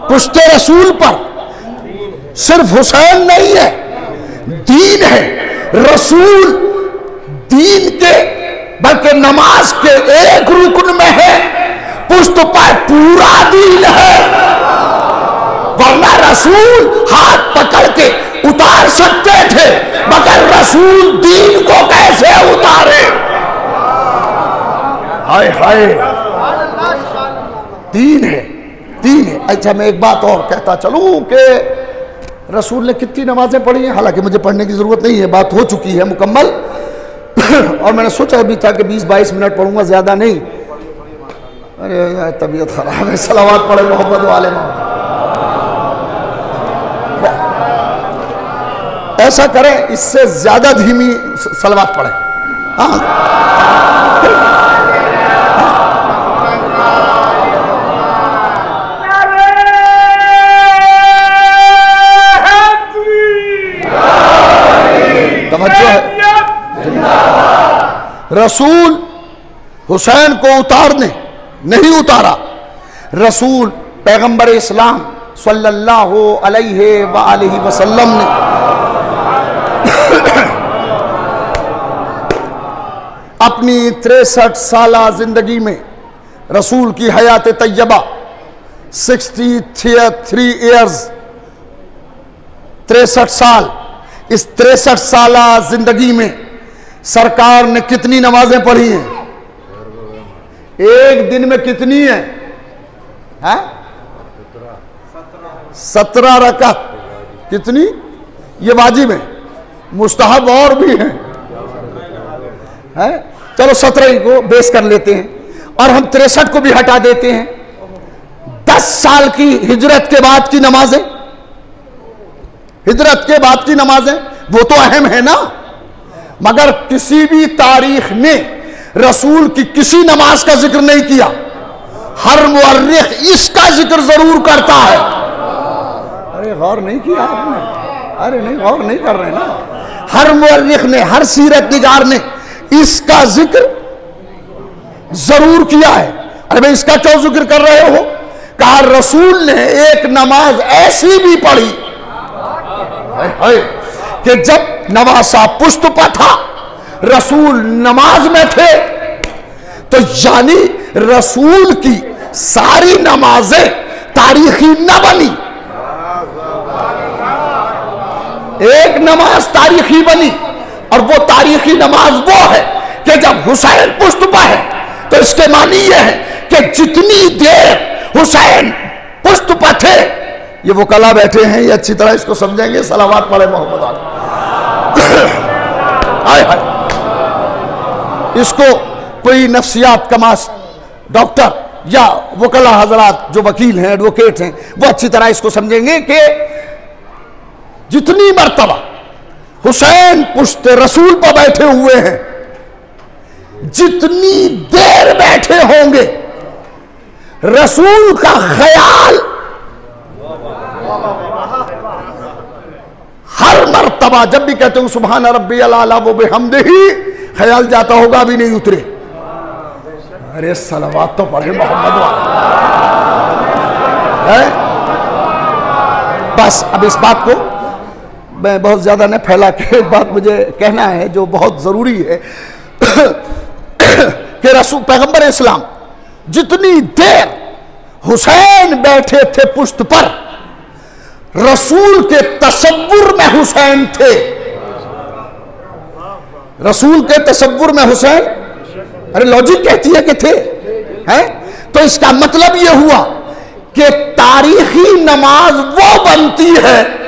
पुश्ते रसूल पर सिर्फ हुसैन नहीं है, दीन है। रसूल दीन के बल्कि नमाज के एक रुकन में है, पुश्त पर पूरा दीन है। वरना रसूल हाथ पकड़ के उतार सकते थे, मगर रसूल दीन को कैसे उतारे? हाय हाय, दीन है, दीन है। अच्छा मैं एक बात और कहता चलूं कि रसूल ने कितनी नमाजें पढ़ी हैं, हालांकि मुझे पढ़ने की जरूरत नहीं है, बात हो चुकी है मुकम्मल। और मैंने सोचा भी था कि 20-22 मिनट पढ़ूंगा, ज्यादा नहीं। अरे तबीयत खराब है। सलावत पढ़े मोहब्बत वाले। ऐसा करें, इससे ज्यादा धीमी सलावत पढ़े। तवज्जो है। रसूल हुसैन को उतारने नहीं उतारा, रसूल पैगंबर इस्लाम सल्लल्लाहु अलैहि वसल्लम ने अपनी 63 साला जिंदगी में, रसूल की हयात तैयबा 63 ईयर्स, 63 साल, इस 63 साला जिंदगी में सरकार ने कितनी नमाजें पढ़ी हैं? एक दिन में कितनी है? 17 रकात। कितनी? ये वाजिब है, मुस्तहब और भी हैं। चलो 17 को बेस कर लेते हैं, और हम 63 को भी हटा देते हैं। 10 साल की हिजरत के बाद की नमाजें, हिजरत के बाद की नमाजें वो तो अहम है ना, मगर किसी भी तारीख ने रसूल की किसी नमाज का जिक्र नहीं किया। हर मुअर्रिख इसका जिक्र जरूर करता है। अरे गौर नहीं किया आपने? अरे नहीं, गौर नहीं कर रहे ना। हर मुअर्रिख ने, हर सीरत निगार ने इसका जिक्र जरूर किया है। अरे भाई इसका क्यों जिक्र कर रहे हो? कहा रसूल ने एक नमाज ऐसी भी पढ़ी कि जब नवासा पुष्ट पर था, रसूल नमाज में थे, तो यानी रसूल की सारी नमाजें तारीखी न बनी, एक नमाज तारीखी बनी। और वो तारीखी नमाज वो है कि जब हुसैन पुष्ट पर है, तो इसके मानी ये है कि जितनी देर हुसैन पुष्ट पर थे, ये वो कला बैठे हैं, ये अच्छी तरह इसको समझेंगे। सलावत पढ़े मोहम्मद आए हाय। इसको कोई नफ्सियात कमास डॉक्टर या वकला हजरात जो वकील हैं, एडवोकेट हैं, वो अच्छी तरह इसको समझेंगे कि जितनी मर्तबा हुसैन पुश्त रसूल पर बैठे हुए हैं, जितनी देर बैठे होंगे, रसूल का ख्याल हर मर्तबा जब भी कहते हो सुभान रब्बियल आला व बिहम्दिही, ख्याल जाता होगा भी नहीं उतरे। अरे सलावत तो पढ़े मोहम्मद है। बस अब इस बात को मैं बहुत ज्यादा न फैला के, एक बात मुझे कहना है जो बहुत जरूरी है कि रसूल पैगंबर इस्लाम जितनी देर हुसैन बैठे थे पुश्त पर, रसूल के तसव्वुर में हुसैन थे। रसूल के तसव्वुर में हुसैन, अरे लॉजिक कहती है कि थे, हैं? तो इसका मतलब यह हुआ कि तारीखी नमाज वो बनती है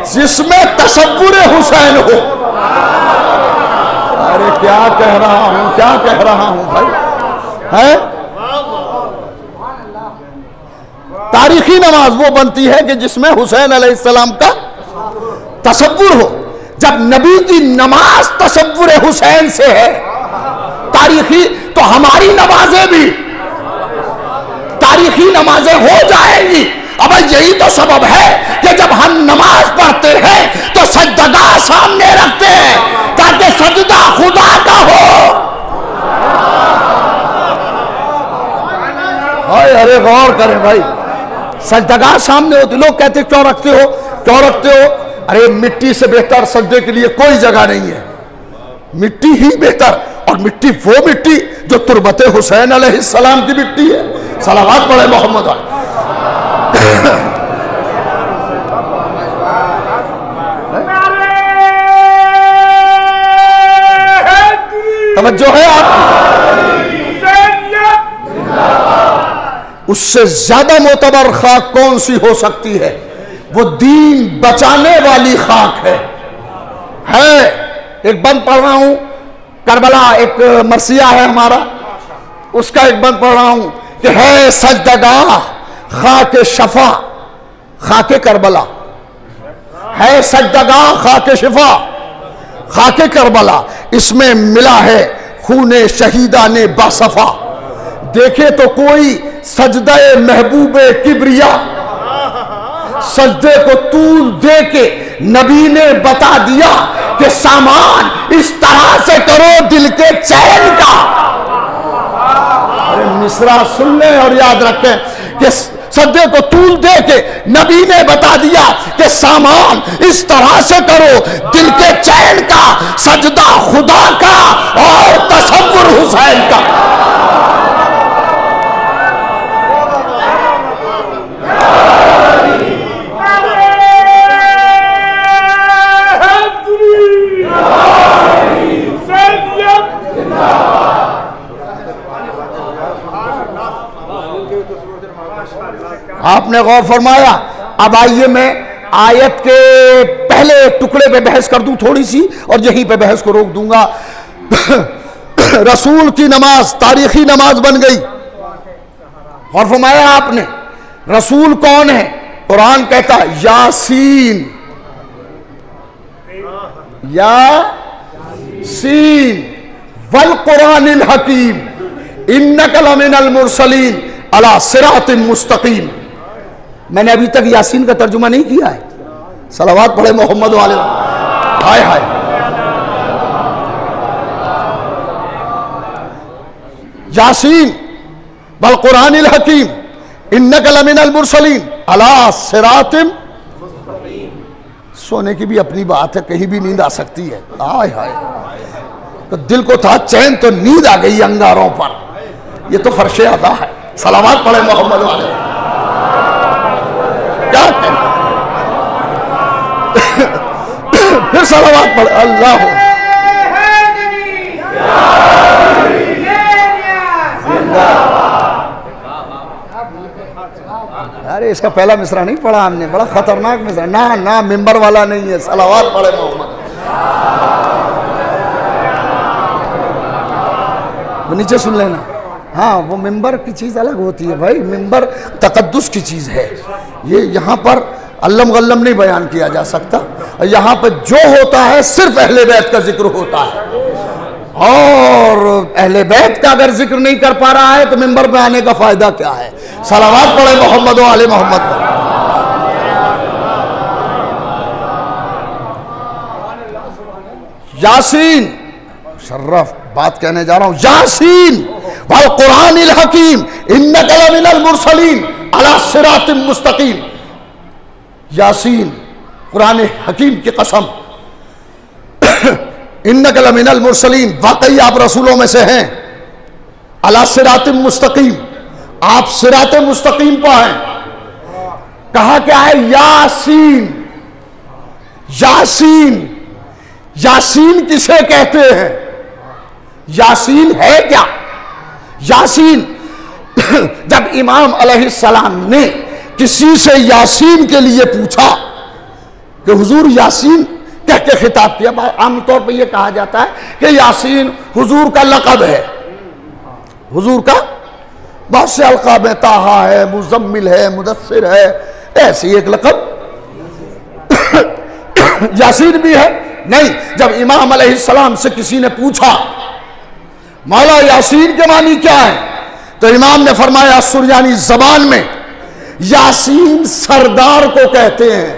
जिसमें तसव्वुर हुसैन हो। अरे क्या कह रहा हूं, क्या कह रहा हूं भाई, है? तारीखी नमाज वो बनती है कि जिसमें हुसैन अलैहिस्सलाम का तसव्वुर हो। जब नबी की नमाज तसव्वुर हुसैन से है तारीखी, तो हमारी नमाजें भी तारीखी नमाजें हो जाएंगी। अब यही तो सबब है कि जब हम नमाज पढ़ते हैं तो सजदा सामने रखते हैं ताकि सजदा खुदा का हो। अरे गौर करें भाई, सजदा सामने होती। लोग कहते क्यों रखते हो, क्यों रखते हो? अरे मिट्टी से बेहतर सजदे के लिए कोई जगह नहीं है, मिट्टी ही बेहतर। और मिट्टी वो मिट्टी जो तुरबत हुसैन अलैहिस्सलाम की मिट्टी है। सलावत पढ़े मोहम्मद। तवज्जो है आप? उससे ज्यादा मोतबर खाक कौन सी हो सकती है? वो दीन बचाने वाली खाक है। एक बंद पढ़ रहा हूं, करबला एक मरसिया है हमारा, उसका एक बंद पढ़ रहा हूं कि है सजदगाह खाके शफा खाके करबला, है सजदगाह खाके शफा खाके करबला, इसमें मिला है खूने शहीदा ने बासफा। देखे तो कोई सजदे महबूबे किबरिया, सजदे को तूल दे के नबी ने बता दिया कि सामान इस तरह से करो दिल के चैन का। अरे मिसरा सुन लें और याद रखें कि सजदे को तूल दे के नबी ने बता दिया कि सामान इस तरह से करो दिल के चैन का, सजदा खुदा का और तसव्वुर हुसैन का। आपने गौर फरमाया। अब आइए मैं आयत के पहले टुकड़े पे बहस कर दूं थोड़ी सी, और यहीं पे बहस को रोक दूंगा। रसूल की नमाज तारीखी नमाज बन गई। गौर फरमाया आपने, रसूल कौन है? कुरान कहता यासीन, यासीन वल कुरानिल हकीम इन्नका लमिनल मुरसलीन अला सिरातिन मुस्तकीम। मैंने अभी तक यासीन का तर्जुमा नहीं किया है। सलावत पढ़े मोहम्मद वाले। हाय हाय। यासीन वल कुरानिल हकीम इन्नका लमिनल मुरसलीन अला सिरातिम। सोने की भी अपनी बात है, कहीं भी नींद आ सकती है। हाय हाय। तो दिल को था चैन, तो नींद आ गई अंगारों पर। ये तो फर्शे अदा है। सलावत पढ़े मोहम्मद वाले। क्या फिर सलावत पढ़े अल्लाह। अरे इसका पहला मिसरा नहीं पढ़ा हमने, बड़ा खतरनाक मिसरा। ना ना मिंबर वाला नहीं है। सलावत पढ़े मोहम्मद। वो नीचे सुन लेना। हाँ, वो मिंबर की चीज़ अलग होती है भाई। मिंबर तकद्दुस की चीज़ है। ये यहाँ पर अल्लम गल्लम नहीं बयान किया जा सकता। यहाँ पर जो होता है सिर्फ अहले बैत का जिक्र होता है, और अहले बैत का अगर जिक्र नहीं कर पा रहा है तो मिंबर पे आने का फायदा क्या है। सलावत पढ़े मोहम्मद वाले मोहम्मद पर। यासीन, शर्रफ बात कहने जा रहा हूं। यासीन वल कुरानिल हकीम इन्नका लमिनल मुरसलीन अला सिरातिम मुस्तकीम। यासीन, कुरान हकीम की कसम। इन्नका लमिनल मुरसलीन, वाकई आप रसूलों में से हैं। अला सिरातिम मुस्तकीम, आप सिराते मुस्तकीम पर हैं। कहा क्या है? यासीन। यासीन, यासीन किसे कहते हैं? यासीन है क्या? यासीन जब इमाम अलैहिस्सलाम ने किसी से यासीन के लिए पूछा कि हुजूर यासीन कह के खिताब किया। आमतौर पर यह कहा जाता है कि यासीन हुजूर का लक़ब है। हुजूर का बहुत से अलक़ाब है, ताहा है, मुज़म्मिल है, मुदस्सिर है, ऐसी एक लक़ब यासीन भी है। नहीं, जब इमाम अलैहिस्सलाम से किसी ने पूछा मौला यासीन के मानी क्या है, तो इमाम ने फरमाया सुरयानी जबान में यासीन सरदार को कहते हैं।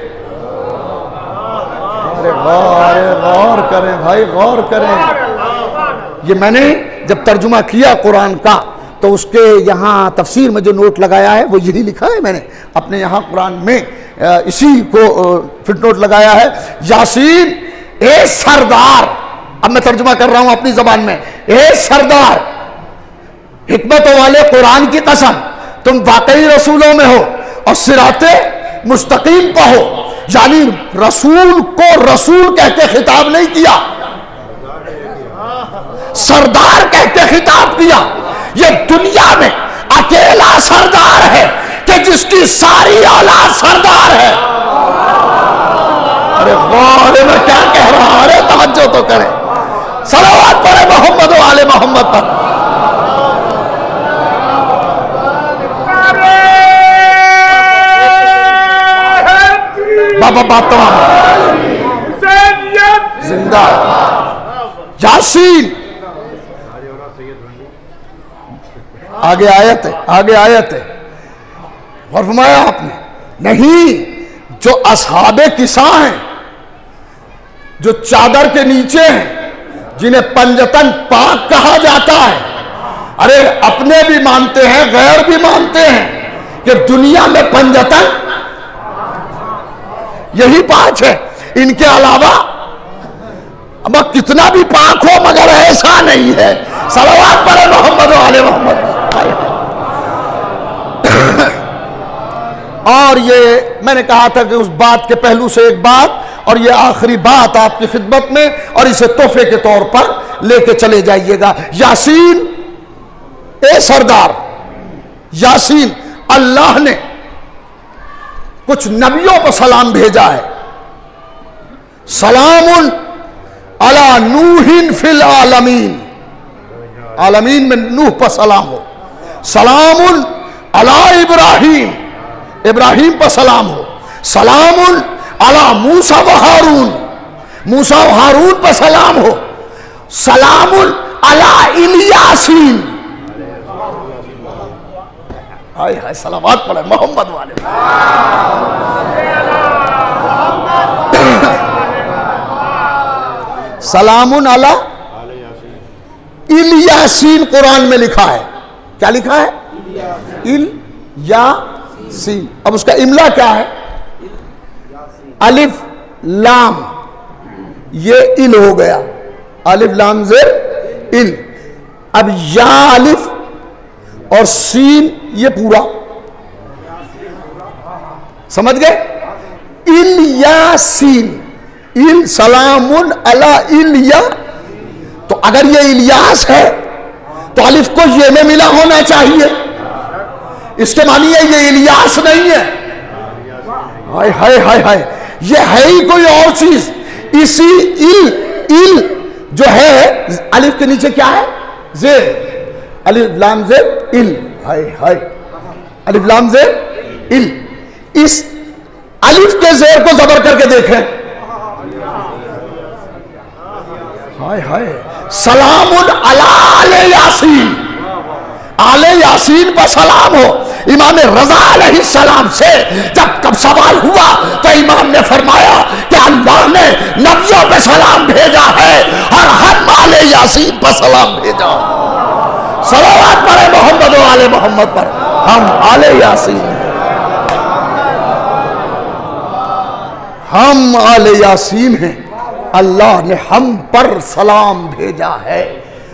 अरे गौर करें भाई, गौर करें। ये मैंने जब तर्जुमा किया कुरान का तो उसके यहाँ तफसीर में जो नोट लगाया है वो यही लिखा है मैंने अपने यहाँ कुरान में, इसी को फिटनोट लगाया है। यासीन ए सरदार। अब मैं तर्जुमा कर रहा हूं अपनी जबान में। ए सरदार, हिकमतों वाले कुरान की कसम, तुम वाकई रसूलों में हो और सिराते मुस्तकीम पर हो। यानी रसूल को रसूल कह के खिताब नहीं किया, सरदार कह के खिताब किया। ये दुनिया में अकेला सरदार है कि जिसकी सारी औलाद सरदार है। अरे गौर में क्या कह रहा हूं, अरे तवज्जो तो करें। सलावत पढ़े मोहम्मद वाले मोहम्मद पर। बाबा बात जिंदा। यासीन, आगे आयत है, आगे आयत है। और फरमाया आपने नहीं, जो असहाबे किसा हैं, जो चादर के नीचे हैं, जिन्हें पंजतन पाक कहा जाता है, अरे अपने भी मानते हैं गैर भी मानते हैं कि दुनिया में पंजतन यही पांच है, इनके अलावा अब कितना भी पाक हो मगर ऐसा नहीं है। सलावत पढ़े मोहम्मद वाले मोहम्मद। और ये मैंने कहा था कि उस बात के पहलू से एक बात, और ये आखिरी बात आपकी खिदमत में, और इसे तोहफे के तौर पर लेके चले जाइएगा। यासीन ए सरदार, यासीन अल्लाह ने कुछ नबियों पर सलाम भेजा है। सलामुन अला नूहिन फिल आलमीन, आलमीन में नूह पर सलाम हो। सलामुन अला इब्राहिम, इब्राहिम पर सलाम हो। सलामुन अला मूसा व हारून, मूसा व हारून पर सलाम हो। सलामुन अला इलियासीन, हाय हाय, सलावत पढ़े मोहम्मद वाले। सलामुन अला इल यासीन कुरान में लिखा है। क्या लिखा है? इल यासीन। अब उसका इमला क्या है? अलिफ लाम, ये इल हो गया, अलिफ लाम जेर इल। अब या अलिफ और सीन, ये पूरा, समझ गए? इल यासीन, इल सलामुन अला इल या। तो अगर ये इलियास है तो अलिफ को ये में मिला होना चाहिए, इसके मानिए ये इलियास नहीं है। हाय हाय हाय हाय, ये है ही कोई और चीज। इसी इल जो है, अलिफ के नीचे क्या है? जेर, अलिफ लाम जेर इल। हाय हाय, अलिफ लाम जेर इल। इस अलिफ के जेर को जबर करके देखें। हाय हाय, सलामुन अला आले यासीन, आले यासीन पर सलाम हो। इमाम रजा अलैहिस्सलाम से जब कब सवाल हुआ तो इमाम ने फरमाया कि अल्लाह ने नबियों पे सलाम भेजा है और हम आले यासीन पर सलाम भेजा। सलावत पढ़े मोहम्मद व आले मोहम्मद पर, हम आले यासीन हैं, हम आले यासीन हैं। अल्लाह ने हम पर सलाम भेजा है।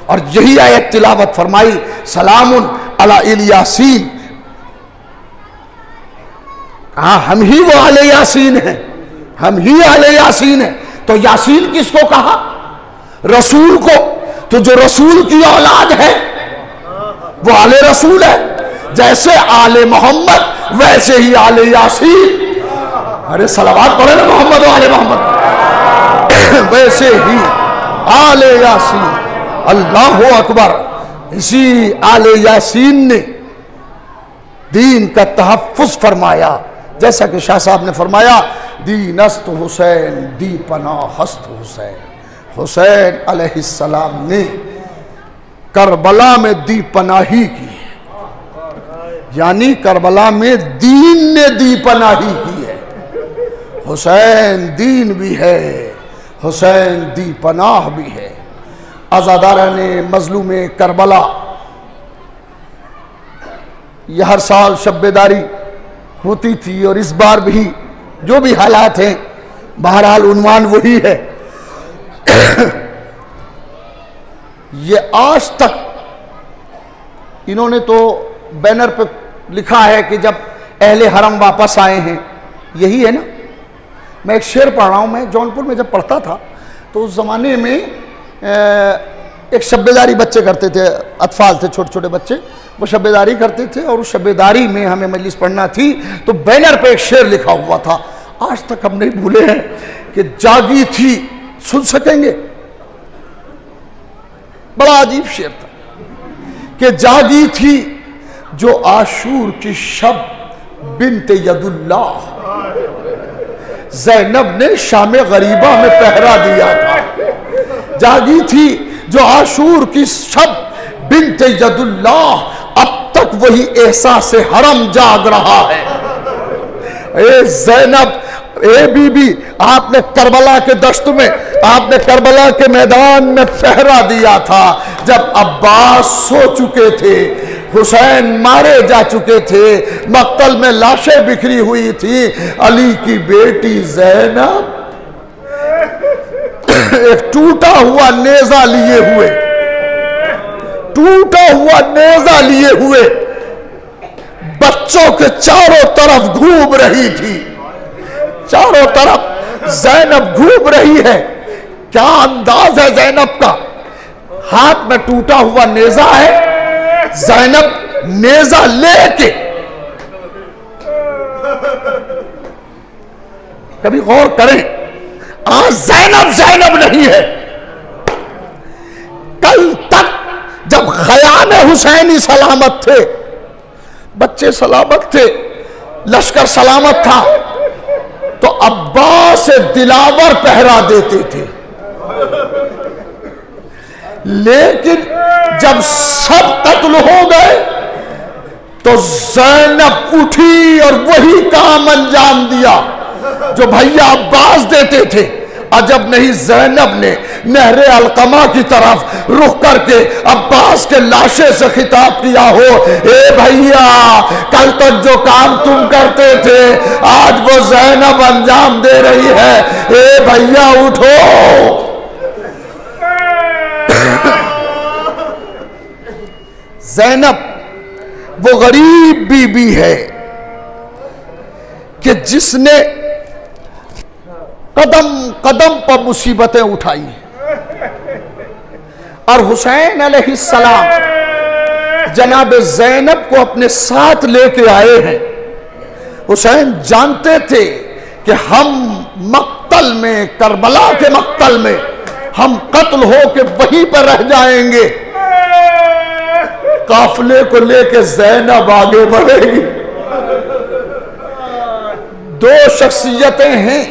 और यही आयत तिलावत फरमाई, सलामुन अला इल यासीन। कहा हम ही वो आले यासीन हैं, हम ही आले यासीन हैं। तो यासीन किसको कहा? रसूल को। तो जो रसूल की औलाद है वो आले रसूल है। जैसे आले मोहम्मद वैसे ही आले यासीन। अरे सलावत पढ़े ना मोहम्मद व आले मोहम्मद। वैसे ही आले यासीन, अल्लाह अकबर। इसी आले यासीन ने दीन का तहफ़्फ़ुज़ फरमाया। जैसा कि शाह साहब ने फरमाया, दीनस्त हुसैन दी पनाह हस्त हुसैन। हुसैन अलैहिस्सलाम ने करबला में दी पनाही की है, यानी करबला में दीन ने दी पनाही की है। हुसैन दीन भी है, हुसैन दी पनाह भी है। आज़ादारान मज़लूम करबला, यह हर साल शब्बेदारी होती थी और इस बार भी जो भी हालात हैं, बहरहाल उन्वान वही है। ये आज तक इन्होंने तो बैनर पे लिखा है कि जब अहले हरम वापस आए हैं, यही है ना। मैं एक शेर पढ़ रहा हूँ। मैं जौनपुर में जब पढ़ता था तो उस ज़माने में एक शब्बेदारी बच्चे करते थे, अतफाल थे, छोटे छोटे बच्चे, वो शब्बेदारी करते थे। और उस शब्बेदारी में हमें मजलिस पढ़ना थी तो बैनर पे एक शेर लिखा हुआ था, आज तक हम नहीं भूले हैं, कि जागी थी, सुन सकेंगे? बड़ा अजीब शेर था कि जागी थी जो आशूर की शब बिन्ते यदुल्लाह, ज़ैनब ने शामे गरीबा में पहरा दिया था। जागी थी जो आशूर की शब बिन्ते यदुल्लाह, अब तक वही एहसास हरम जाग रहा है। ए ज़ैनब, ए बीबी, आपने करबला के दश्त में, आपने करबला के मैदान में पहरा दिया था जब अब्बास सो चुके थे, हुसैन मारे जा चुके थे, मक्तल में लाशें बिखरी हुई थी। अली की बेटी ज़ैनब एक टूटा हुआ नेजा लिए हुए, टूटा हुआ नेजा लिए हुए बच्चों के चारों तरफ घूम रही थी। चारों तरफ ज़ैनब घूम रही है। क्या अंदाज है ज़ैनब का? हाथ में टूटा हुआ नेजा है, ज़ैनब नेजा लेके, कभी गौर करें, आज ज़ैनब ज़ैनब नहीं है। कल तक जब ख़याम हुसैनी सलामत थे, बच्चे सलामत थे, लश्कर सलामत था, तो अब्बास दिलावर पहरा देते थे। लेकिन जब सब कत्ल हो गए तो ज़ैनब उठी और वही काम अंजाम दिया जो भैया अब्बास देते थे। अजब नहीं, ज़ैनब ने नहरे अलकमा की तरफ रुख करके अब्बास के लाशे से खिताब किया हो, ए भैया कल तक जो काम तुम करते थे आज वो ज़ैनब अंजाम दे रही है, ए भैया उठो। ज़ैनब वो गरीब बीबी है कि जिसने कदम कदम पर मुसीबतें उठाई और हुसैन अलैहिस्सलाम जनाब ज़ैनब को अपने साथ लेके आए हैं। हुसैन जानते थे कि हम मक्तल में, करबला के मक्तल में हम कत्ल हो के वहीं पर रह जाएंगे। काफिले को लेके ज़ैनब आगे बढ़ेगी। दो शख्सियतें हैं,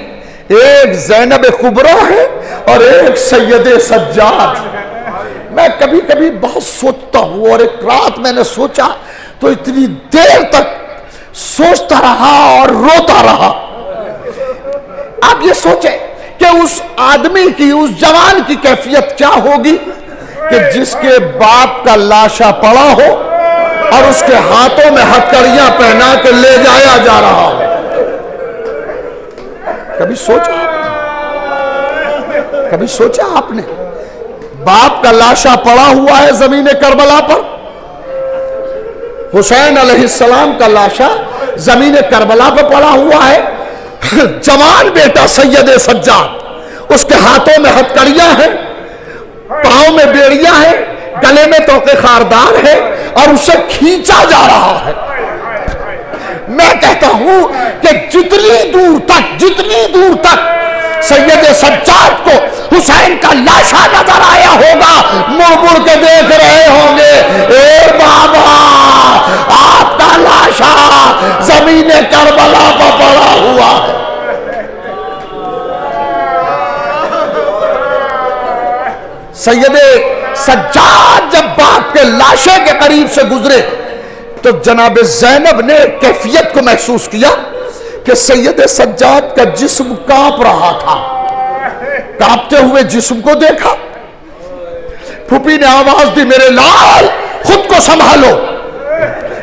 एक ज़ैनब कुबरा है और एक सैयद सज्जाद। मैं कभी कभी बहुत सोचता हूं और एक रात मैंने सोचा तो इतनी देर तक सोचता रहा और रोता रहा। आप ये सोचे कि उस आदमी की, उस जवान की कैफियत क्या होगी कि जिसके बाप का लाशा पड़ा हो और उसके हाथों में हथकड़ियां पहना के ले जाया जा रहा हो। कभी सोचा आपने? कभी सोचा आपने? बाप का लाशा पड़ा हुआ है जमीन करबला पर, हुसैन अलैहिस्सलाम का लाशा जमीन करबला पर पड़ा हुआ है। जवान बेटा सैयद सज्जाद, उसके हाथों में हथकड़ियां हैं, पांव में बेड़ियां हैं, गले में तोके खारदार है और उसे खींचा जा रहा है। मैं कहता हूं कि जितनी दूर तक सैयद सज्जाद को हुसैन का लाशा नजर आया होगा, मुड़ मुड़ के देख रहे होंगे, ए बाबा आपका लाशा जमीन करबला पर पड़ा हुआ है। सैयद सज्जाद जब बाप के लाशे के करीब से गुजरे तो जनाब ज़ैनब ने कैफियत को महसूस किया कि सैयद सज्जाद का जिस्म कांप रहा था। कांपते हुए जिस्म को देखा, फूफी ने आवाज दी, मेरे लाल खुद को संभालो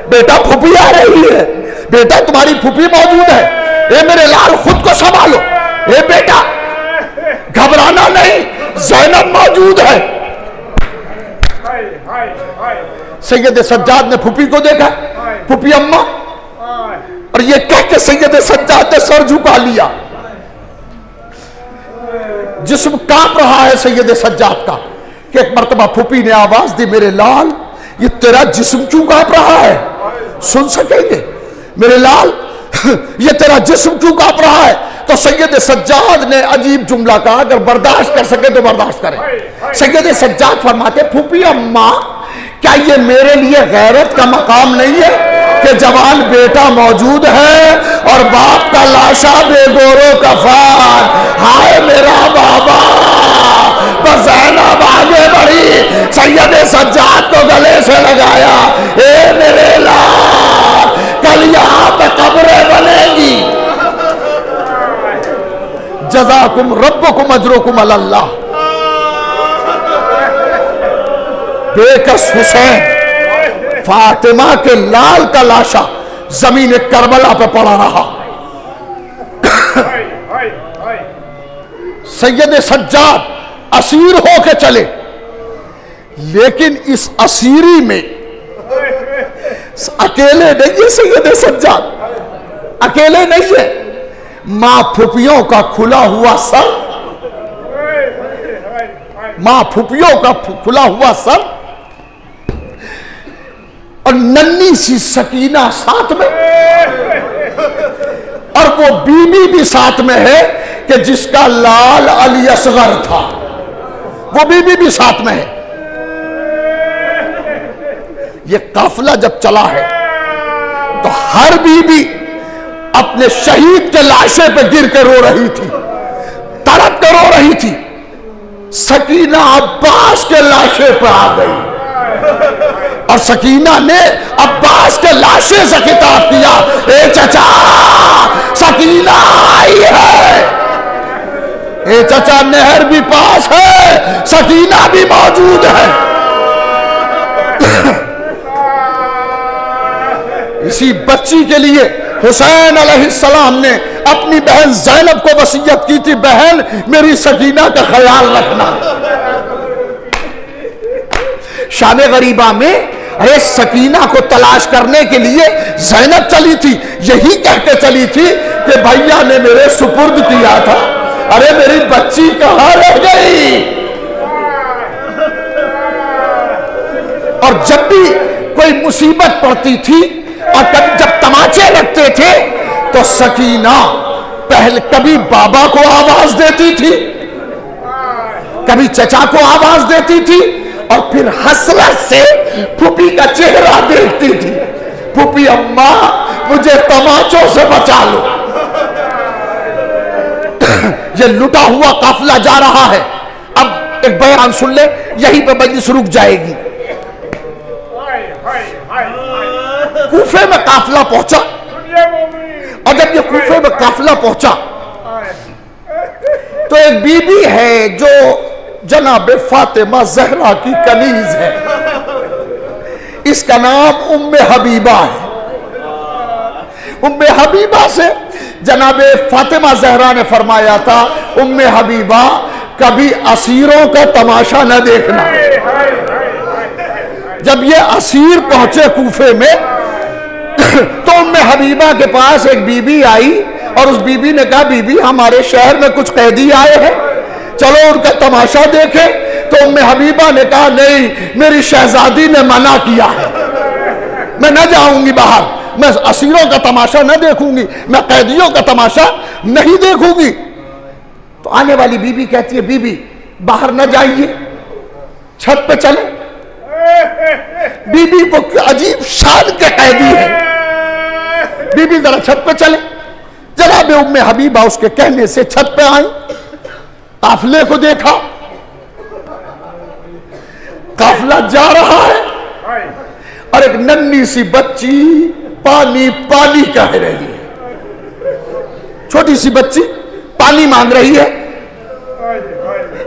बेटा, फूफी आ रही है, बेटा तुम्हारी फूफी मौजूद है, ए मेरे लाल खुद को संभालो, ए बेटा घबराना नहीं, ज़ैनब मौजूद है। सैयद सज्जाद ने फूफी को देखा, फूफी अम्मा, और ये कह के सैयद सज्जाद ने सर झुका लिया। जिस्म कांप रहा है सैयद सज्जाद का कि एक मर्तबा फूफी ने आवाज दी, मेरे लाल ये तेरा जिस्म क्यों कांप रहा है, सुन सकेंगे मेरे लाल ये तेरा जिस्म क्यों कांप रहा है? तो सैयद सज्जाद ने अजीब जुमला कहा, अगर बर्दाश्त कर सके तो बर्दाश्त करें। सैयद सज्जाद फरमाते, फूफी अम्मा क्या ये मेरे लिए गैरत का मकाम नहीं है कि जवान बेटा मौजूद है और बाप का लाशा बेगोरो कफान, हाय मेरा बाबा। बस ज़ैनब आगे बढ़ी, सैयद सज्जाद को गले से लगाया, ए मेरे लाल कल यहां पे कब्रें बनेगी, जज़ाकुम रब्बुकुम अजरुकुम अल्लाह। बेकस हुसैन फातिमा के लाल का लाशा जमीन करबला पे पड़ा रहा। सैयद सज्जाद असीर होके चले, लेकिन इस असीरी में अकेले नहीं है सैयद सज्जाद, अकेले नहीं है, मां फुफियों का खुला हुआ सर, मां फुफियों का खुला हुआ सर और नन्ही सी सकीना साथ में, और वो बीबी भी साथ में है कि जिसका लाल अली असगर था, वो बीबी भी साथ में है। ये काफिला जब चला है तो हर बीबी अपने शहीद के लाशे पे गिर के रो रही थी, तड़प के रो रही थी। सकीना अब्बास के लाशे पे आ गई, और सकीना ने अब्बास के लाशे से खिताब किया, ए चचा सकीना आई है, ए चचा नहर भी पास है, सकीना भी मौजूद है। इसी बच्ची के लिए हुसैन अलैहिस्सलाम ने अपनी बहन ज़ैनब को वसीयत की थी, बहन मेरी सकीना का ख्याल रखना। शान गरीबा में अरे सकीना को तलाश करने के लिए ज़ैनब चली थी, यही कह के चली थी कि भैया ने मेरे सुपुर्द किया था, अरे मेरी बच्ची कहां रह गई। और जब भी कोई मुसीबत पड़ती थी और कभी जब तमाचे लगते थे तो सकीना पहले कभी बाबा को आवाज देती थी, कभी चचा को आवाज देती थी, और फिर हसरत से फूफी का चेहरा देखती थी, फूफी अम्मा मुझे तमाचों से बचा लो। ये लुटा हुआ काफिला जा रहा है। अब एक बयान सुन ले, यहीं पे मजलिस रुक जाएगी। कूफे में काफिला पहुंचा, और जब ये कूफे में काफिला पहुंचा तो एक बीबी है जो जनाब फातिमा ज़हरा की कनीज है, इसका नाम उम्मे हबीबा है। उम्मे हबीबा से जनाब फातिमा ज़हरा ने फरमाया था, उम्मे हबीबा कभी असीरों का तमाशा न देखना। जब ये असीर पहुंचे कूफे में तो उम्मे हबीबा के पास एक बीबी आई और उस बीबी ने कहा, बीबी हमारे शहर में कुछ कैदी आए हैं, चलो उनका तमाशा देखें। तो उम्मे हबीबा ने कहा, नहीं मेरी शहजादी ने मना किया है, मैं न जाऊंगी बाहर, मैं असीरों का तमाशा न देखूंगी, मैं कैदियों का तमाशा नहीं देखूंगी। तो आने वाली बीबी कहती है, बीबी बाहर न जाइए, छत पे चले। बीबी को अजीब शान के कैदी है, बीबी जरा छत पे चले। जनाब उम्मे हबीबा उसके कहने से छत पे आई, काफिले को देखा, काफिला जा रहा है और एक नन्ही सी बच्ची पानी पानी कह रही है, छोटी सी बच्ची पानी मांग रही है,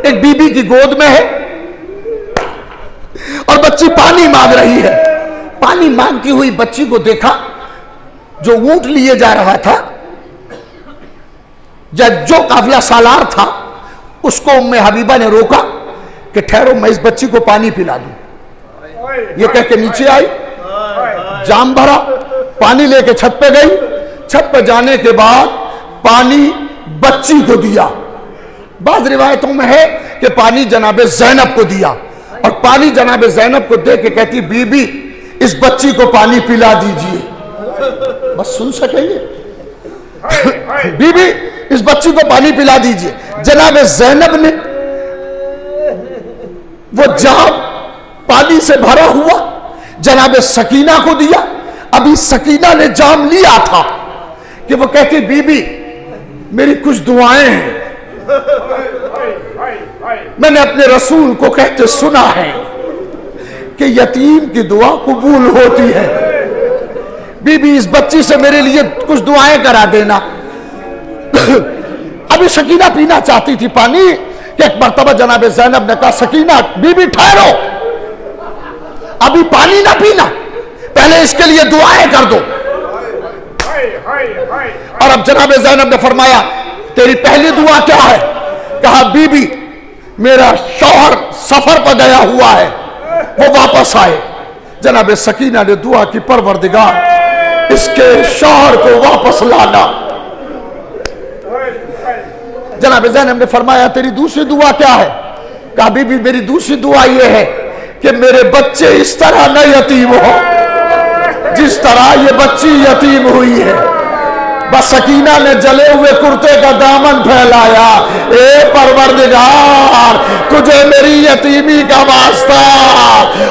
एक बीबी की गोद में है और बच्ची पानी मांग रही है। पानी मांगती हुई बच्ची को देखा, जो ऊंट लिए जा रहा था या जो काफिला सालार था, उसको उम्मे हबीबा ने रोका कि ठहरो मैं इस बच्ची को पानी पिला दूं। ये कह के नीचे आई, जाम भरा, पानी लेके छत पे गई। छत पे जाने के बाद पानी बच्ची को दिया। बाद रिवायतों में है कि पानी जनाब ज़ैनब को दिया, और पानी जनाब ज़ैनब को दे के कहती, बीबी इस बच्ची को पानी पिला दीजिए। बस सुन सकेंगे, बीबी इस बच्ची को पानी पिला दीजिए। जनाब ज़ैनब ने वो जाम पानी से भरा हुआ जनाब सकीना को दिया। अभी सकीना ने जाम लिया था कि वो कहती, बीबी मेरी कुछ दुआएं हैं, मैंने अपने रसूल को कहते सुना है कि यतीम की दुआ कबूल होती है, बीबी इस बच्ची से मेरे लिए कुछ दुआएं करा देना। अभी सकीना पीना चाहती थी पानी कि एक मर्तबा जनाब ज़ैनब ने कहा, सकीना बीबी ठहरो, अभी पानी ना पीना, पहले इसके लिए दुआएं कर दो। और अब जनाब ज़ैनब ने फरमाया, तेरी पहली दुआ क्या है? कहा, बीबी मेरा शौहर सफर पर गया हुआ है, वो वापस आए। जनाब सकीना ने दुआ की, परवरदिगार इसके शौहर को वापस लाना। जनाब ज़ैनब ने फरमाया, तेरी दूसरी दुआ क्या है? कहा, बीबी मेरी दूसरी दुआ यह है कि मेरे बच्चे इस तरह न यतीम हो जिस तरह ये बच्ची यतीम हुई है। बस सकीना ने जले हुए कुर्ते का दामन फैलाया, ए परवरदिगार तुझे मेरी यतीमी का वास्ता,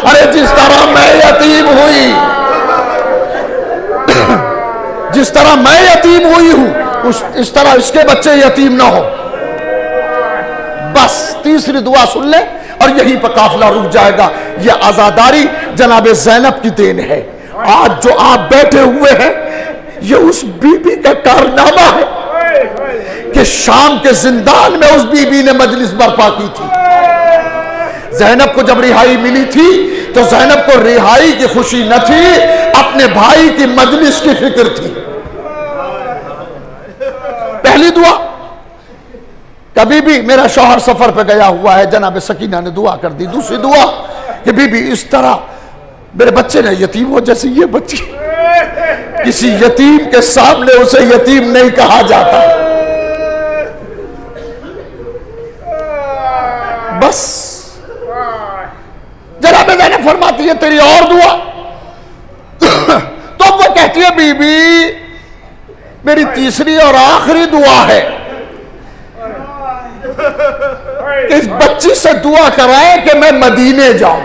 अरे जिस तरह मैं यतीम हुई, जिस तरह मैं यतीम हुई हूं इस तरह इसके बच्चे यतीम ना हो। बस तीसरी दुआ सुन ले, और यहीं पर काफिला रुक जाएगा। यह आजादारी जनाब ज़ैनब की देन है। आज जो आप बैठे हुए हैं ये उस बीबी का कारनामा है कि शाम के जिंदान में उस बीबी ने मजलिस बर्पा की थी। ज़ैनब को जब रिहाई मिली थी तो ज़ैनब को रिहाई की खुशी न थी, अपने भाई की मजलिस की फिक्र थी। पहली दुआ, कभी भी मेरा शौहर सफर पे गया हुआ है, जनाब सकीना ने दुआ कर दी। दूसरी दुआ कि बीबी इस तरह मेरे बच्चे ने यतीम हो जैसे ये बच्ची, किसी यतीम के सामने उसे यतीम नहीं कहा जाता। बस जनाब ज़ैनब फरमाती है तेरी और दुआ। तो वो कहती है बीबी मेरी तीसरी और आखिरी दुआ है कि इस बच्ची से दुआ कराएं कि मैं मदीने जाऊं।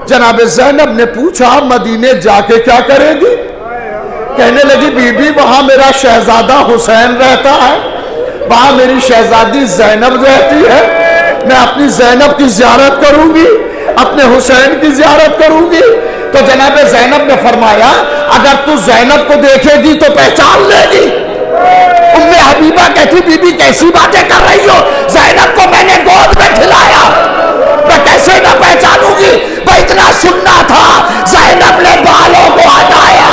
जनाब ज़ैनब ने पूछा मदीने जाके क्या करेगी? कहने लगी बीबी वहां मेरा शहजादा हुसैन रहता है, वहां मेरी शहजादी ज़ैनब रहती है, मैं अपनी ज़ैनब की ज़ियारत करूंगी, अपने हुसैन की ज़ियारत करूंगी। तो जनाब ज़ैनब ने फरमाया अगर तू ज़ैनब को देखेगी तो पहचान लेगी। उम्मे हबीबा कहती बीबी कैसी बातें कर रही हो, ज़ैनब को मैंने गोद में खिलाया, मैं कैसे ना पहचानूंगी? भाई इतना सुनना था, ज़ैनब ने बालों को हटाया,